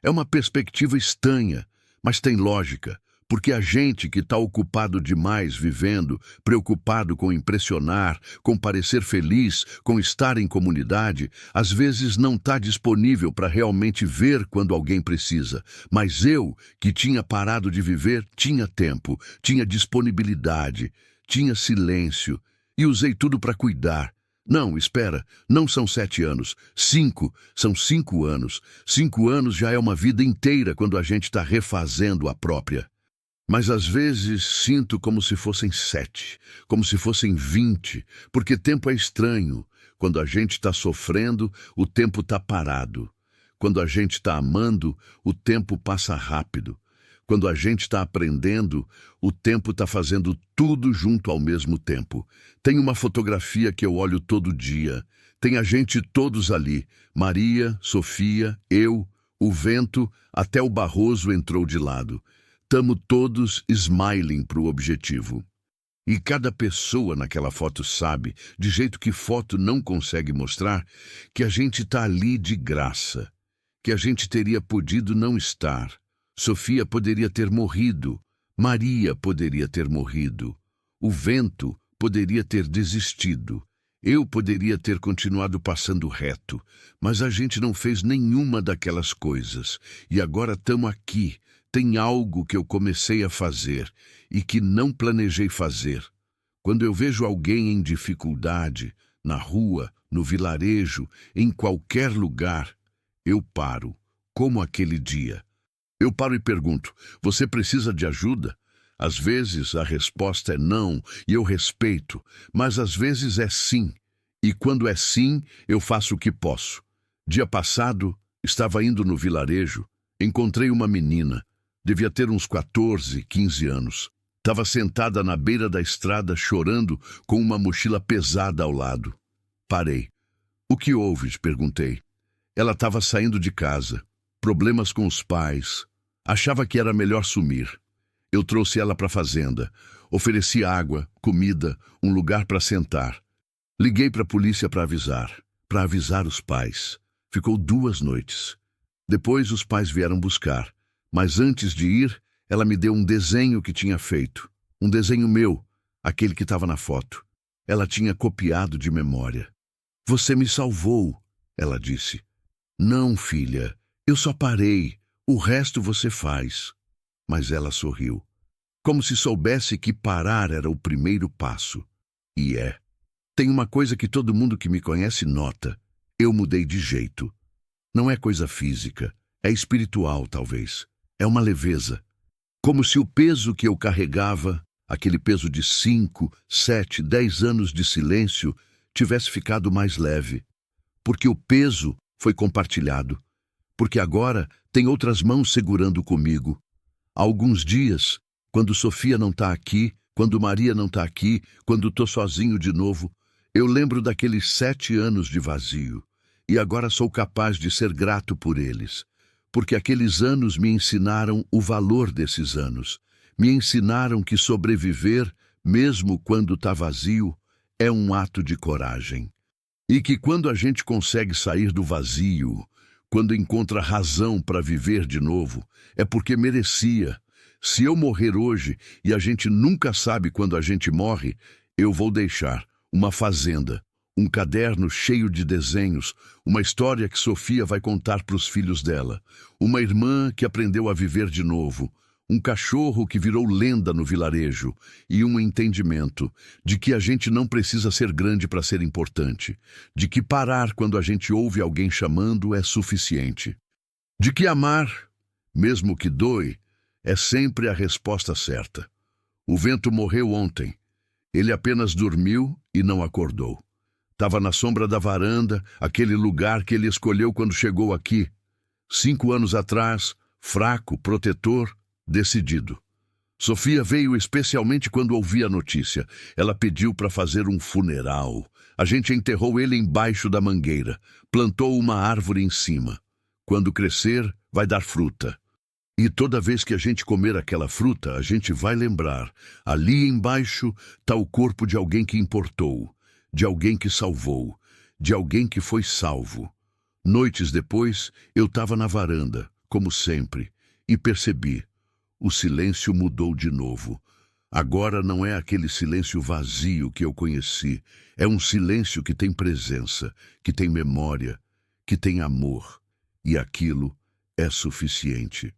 É uma perspectiva estranha, mas tem lógica, porque a gente que está ocupado demais vivendo, preocupado com impressionar, com parecer feliz, com estar em comunidade, às vezes não está disponível para realmente ver quando alguém precisa. Mas eu, que tinha parado de viver, tinha tempo, tinha disponibilidade, tinha silêncio, e usei tudo para cuidar. Não, espera, não são 7 anos. 5, são 5 anos. 5 anos já é uma vida inteira quando a gente está refazendo a própria. Mas às vezes sinto como se fossem 7, como se fossem 20, porque tempo é estranho. Quando a gente está sofrendo, o tempo está parado. Quando a gente está amando, o tempo passa rápido. Quando a gente está aprendendo, o tempo está fazendo tudo junto ao mesmo tempo. Tem uma fotografia que eu olho todo dia. Tem a gente todos ali. Maria, Sofia, eu, o vento, até o Barroso entrou de lado. Tamo todos smiling para o objetivo. E cada pessoa naquela foto sabe, de jeito que foto não consegue mostrar, que a gente está ali de graça, que a gente teria podido não estar. Sofia poderia ter morrido, Maria poderia ter morrido, o vento poderia ter desistido, eu poderia ter continuado passando reto, mas a gente não fez nenhuma daquelas coisas. E agora estamos aqui. Tem algo que eu comecei a fazer e que não planejei fazer. Quando eu vejo alguém em dificuldade, na rua, no vilarejo, em qualquer lugar, eu paro, como aquele dia. Eu paro e pergunto: você precisa de ajuda? Às vezes a resposta é não, e eu respeito, mas às vezes é sim. E quando é sim, eu faço o que posso. Dia passado, estava indo no vilarejo, encontrei uma menina, devia ter uns 14, 15 anos. Estava sentada na beira da estrada chorando com uma mochila pesada ao lado. Parei. O que houve? Perguntei. Ela estava saindo de casa, problemas com os pais. Achava que era melhor sumir. Eu trouxe ela para a fazenda, ofereci água, comida, um lugar para sentar. Liguei para a polícia para avisar os pais. Ficou 2 noites. Depois os pais vieram buscar, mas antes de ir, ela me deu um desenho que tinha feito. Um desenho meu, aquele que estava na foto. Ela tinha copiado de memória. Você me salvou, ela disse. Não, filha, eu só parei. O resto você faz. Mas ela sorriu, como se soubesse que parar era o primeiro passo. E é. Tem uma coisa que todo mundo que me conhece nota. Eu mudei de jeito. Não é coisa física, é espiritual, talvez. É uma leveza. Como se o peso que eu carregava, aquele peso de 5, 7, 10 anos de silêncio, tivesse ficado mais leve. Porque o peso foi compartilhado. Porque agora tem outras mãos segurando comigo. Há alguns dias, quando Sofia não está aqui, quando Maria não está aqui, quando estou sozinho de novo, eu lembro daqueles 7 anos de vazio. E agora sou capaz de ser grato por eles. Porque aqueles anos me ensinaram o valor desses anos. Me ensinaram que sobreviver, mesmo quando está vazio, é um ato de coragem. E que quando a gente consegue sair do vazio, quando encontra razão para viver de novo, é porque merecia. Se eu morrer hoje, e a gente nunca sabe quando a gente morre, eu vou deixar uma fazenda, um caderno cheio de desenhos, uma história que Sofia vai contar para os filhos dela, uma irmã que aprendeu a viver de novo, um cachorro que virou lenda no vilarejo e um entendimento de que a gente não precisa ser grande para ser importante, de que parar quando a gente ouve alguém chamando é suficiente, de que amar, mesmo que doe, é sempre a resposta certa. O vento morreu ontem. Ele apenas dormiu e não acordou. Estava na sombra da varanda, aquele lugar que ele escolheu quando chegou aqui. 5 anos atrás, fraco, protetor, decidido. Sofia veio especialmente quando ouvi a notícia. Ela pediu para fazer um funeral. A gente enterrou ele embaixo da mangueira. Plantou uma árvore em cima. Quando crescer, vai dar fruta. E toda vez que a gente comer aquela fruta, a gente vai lembrar. Ali embaixo está o corpo de alguém que importou, de alguém que salvou, de alguém que foi salvo. Noites depois, eu estava na varanda, como sempre, e percebi. O silêncio mudou de novo. Agora não é aquele silêncio vazio que eu conheci. É um silêncio que tem presença, que tem memória, que tem amor. E aquilo é suficiente.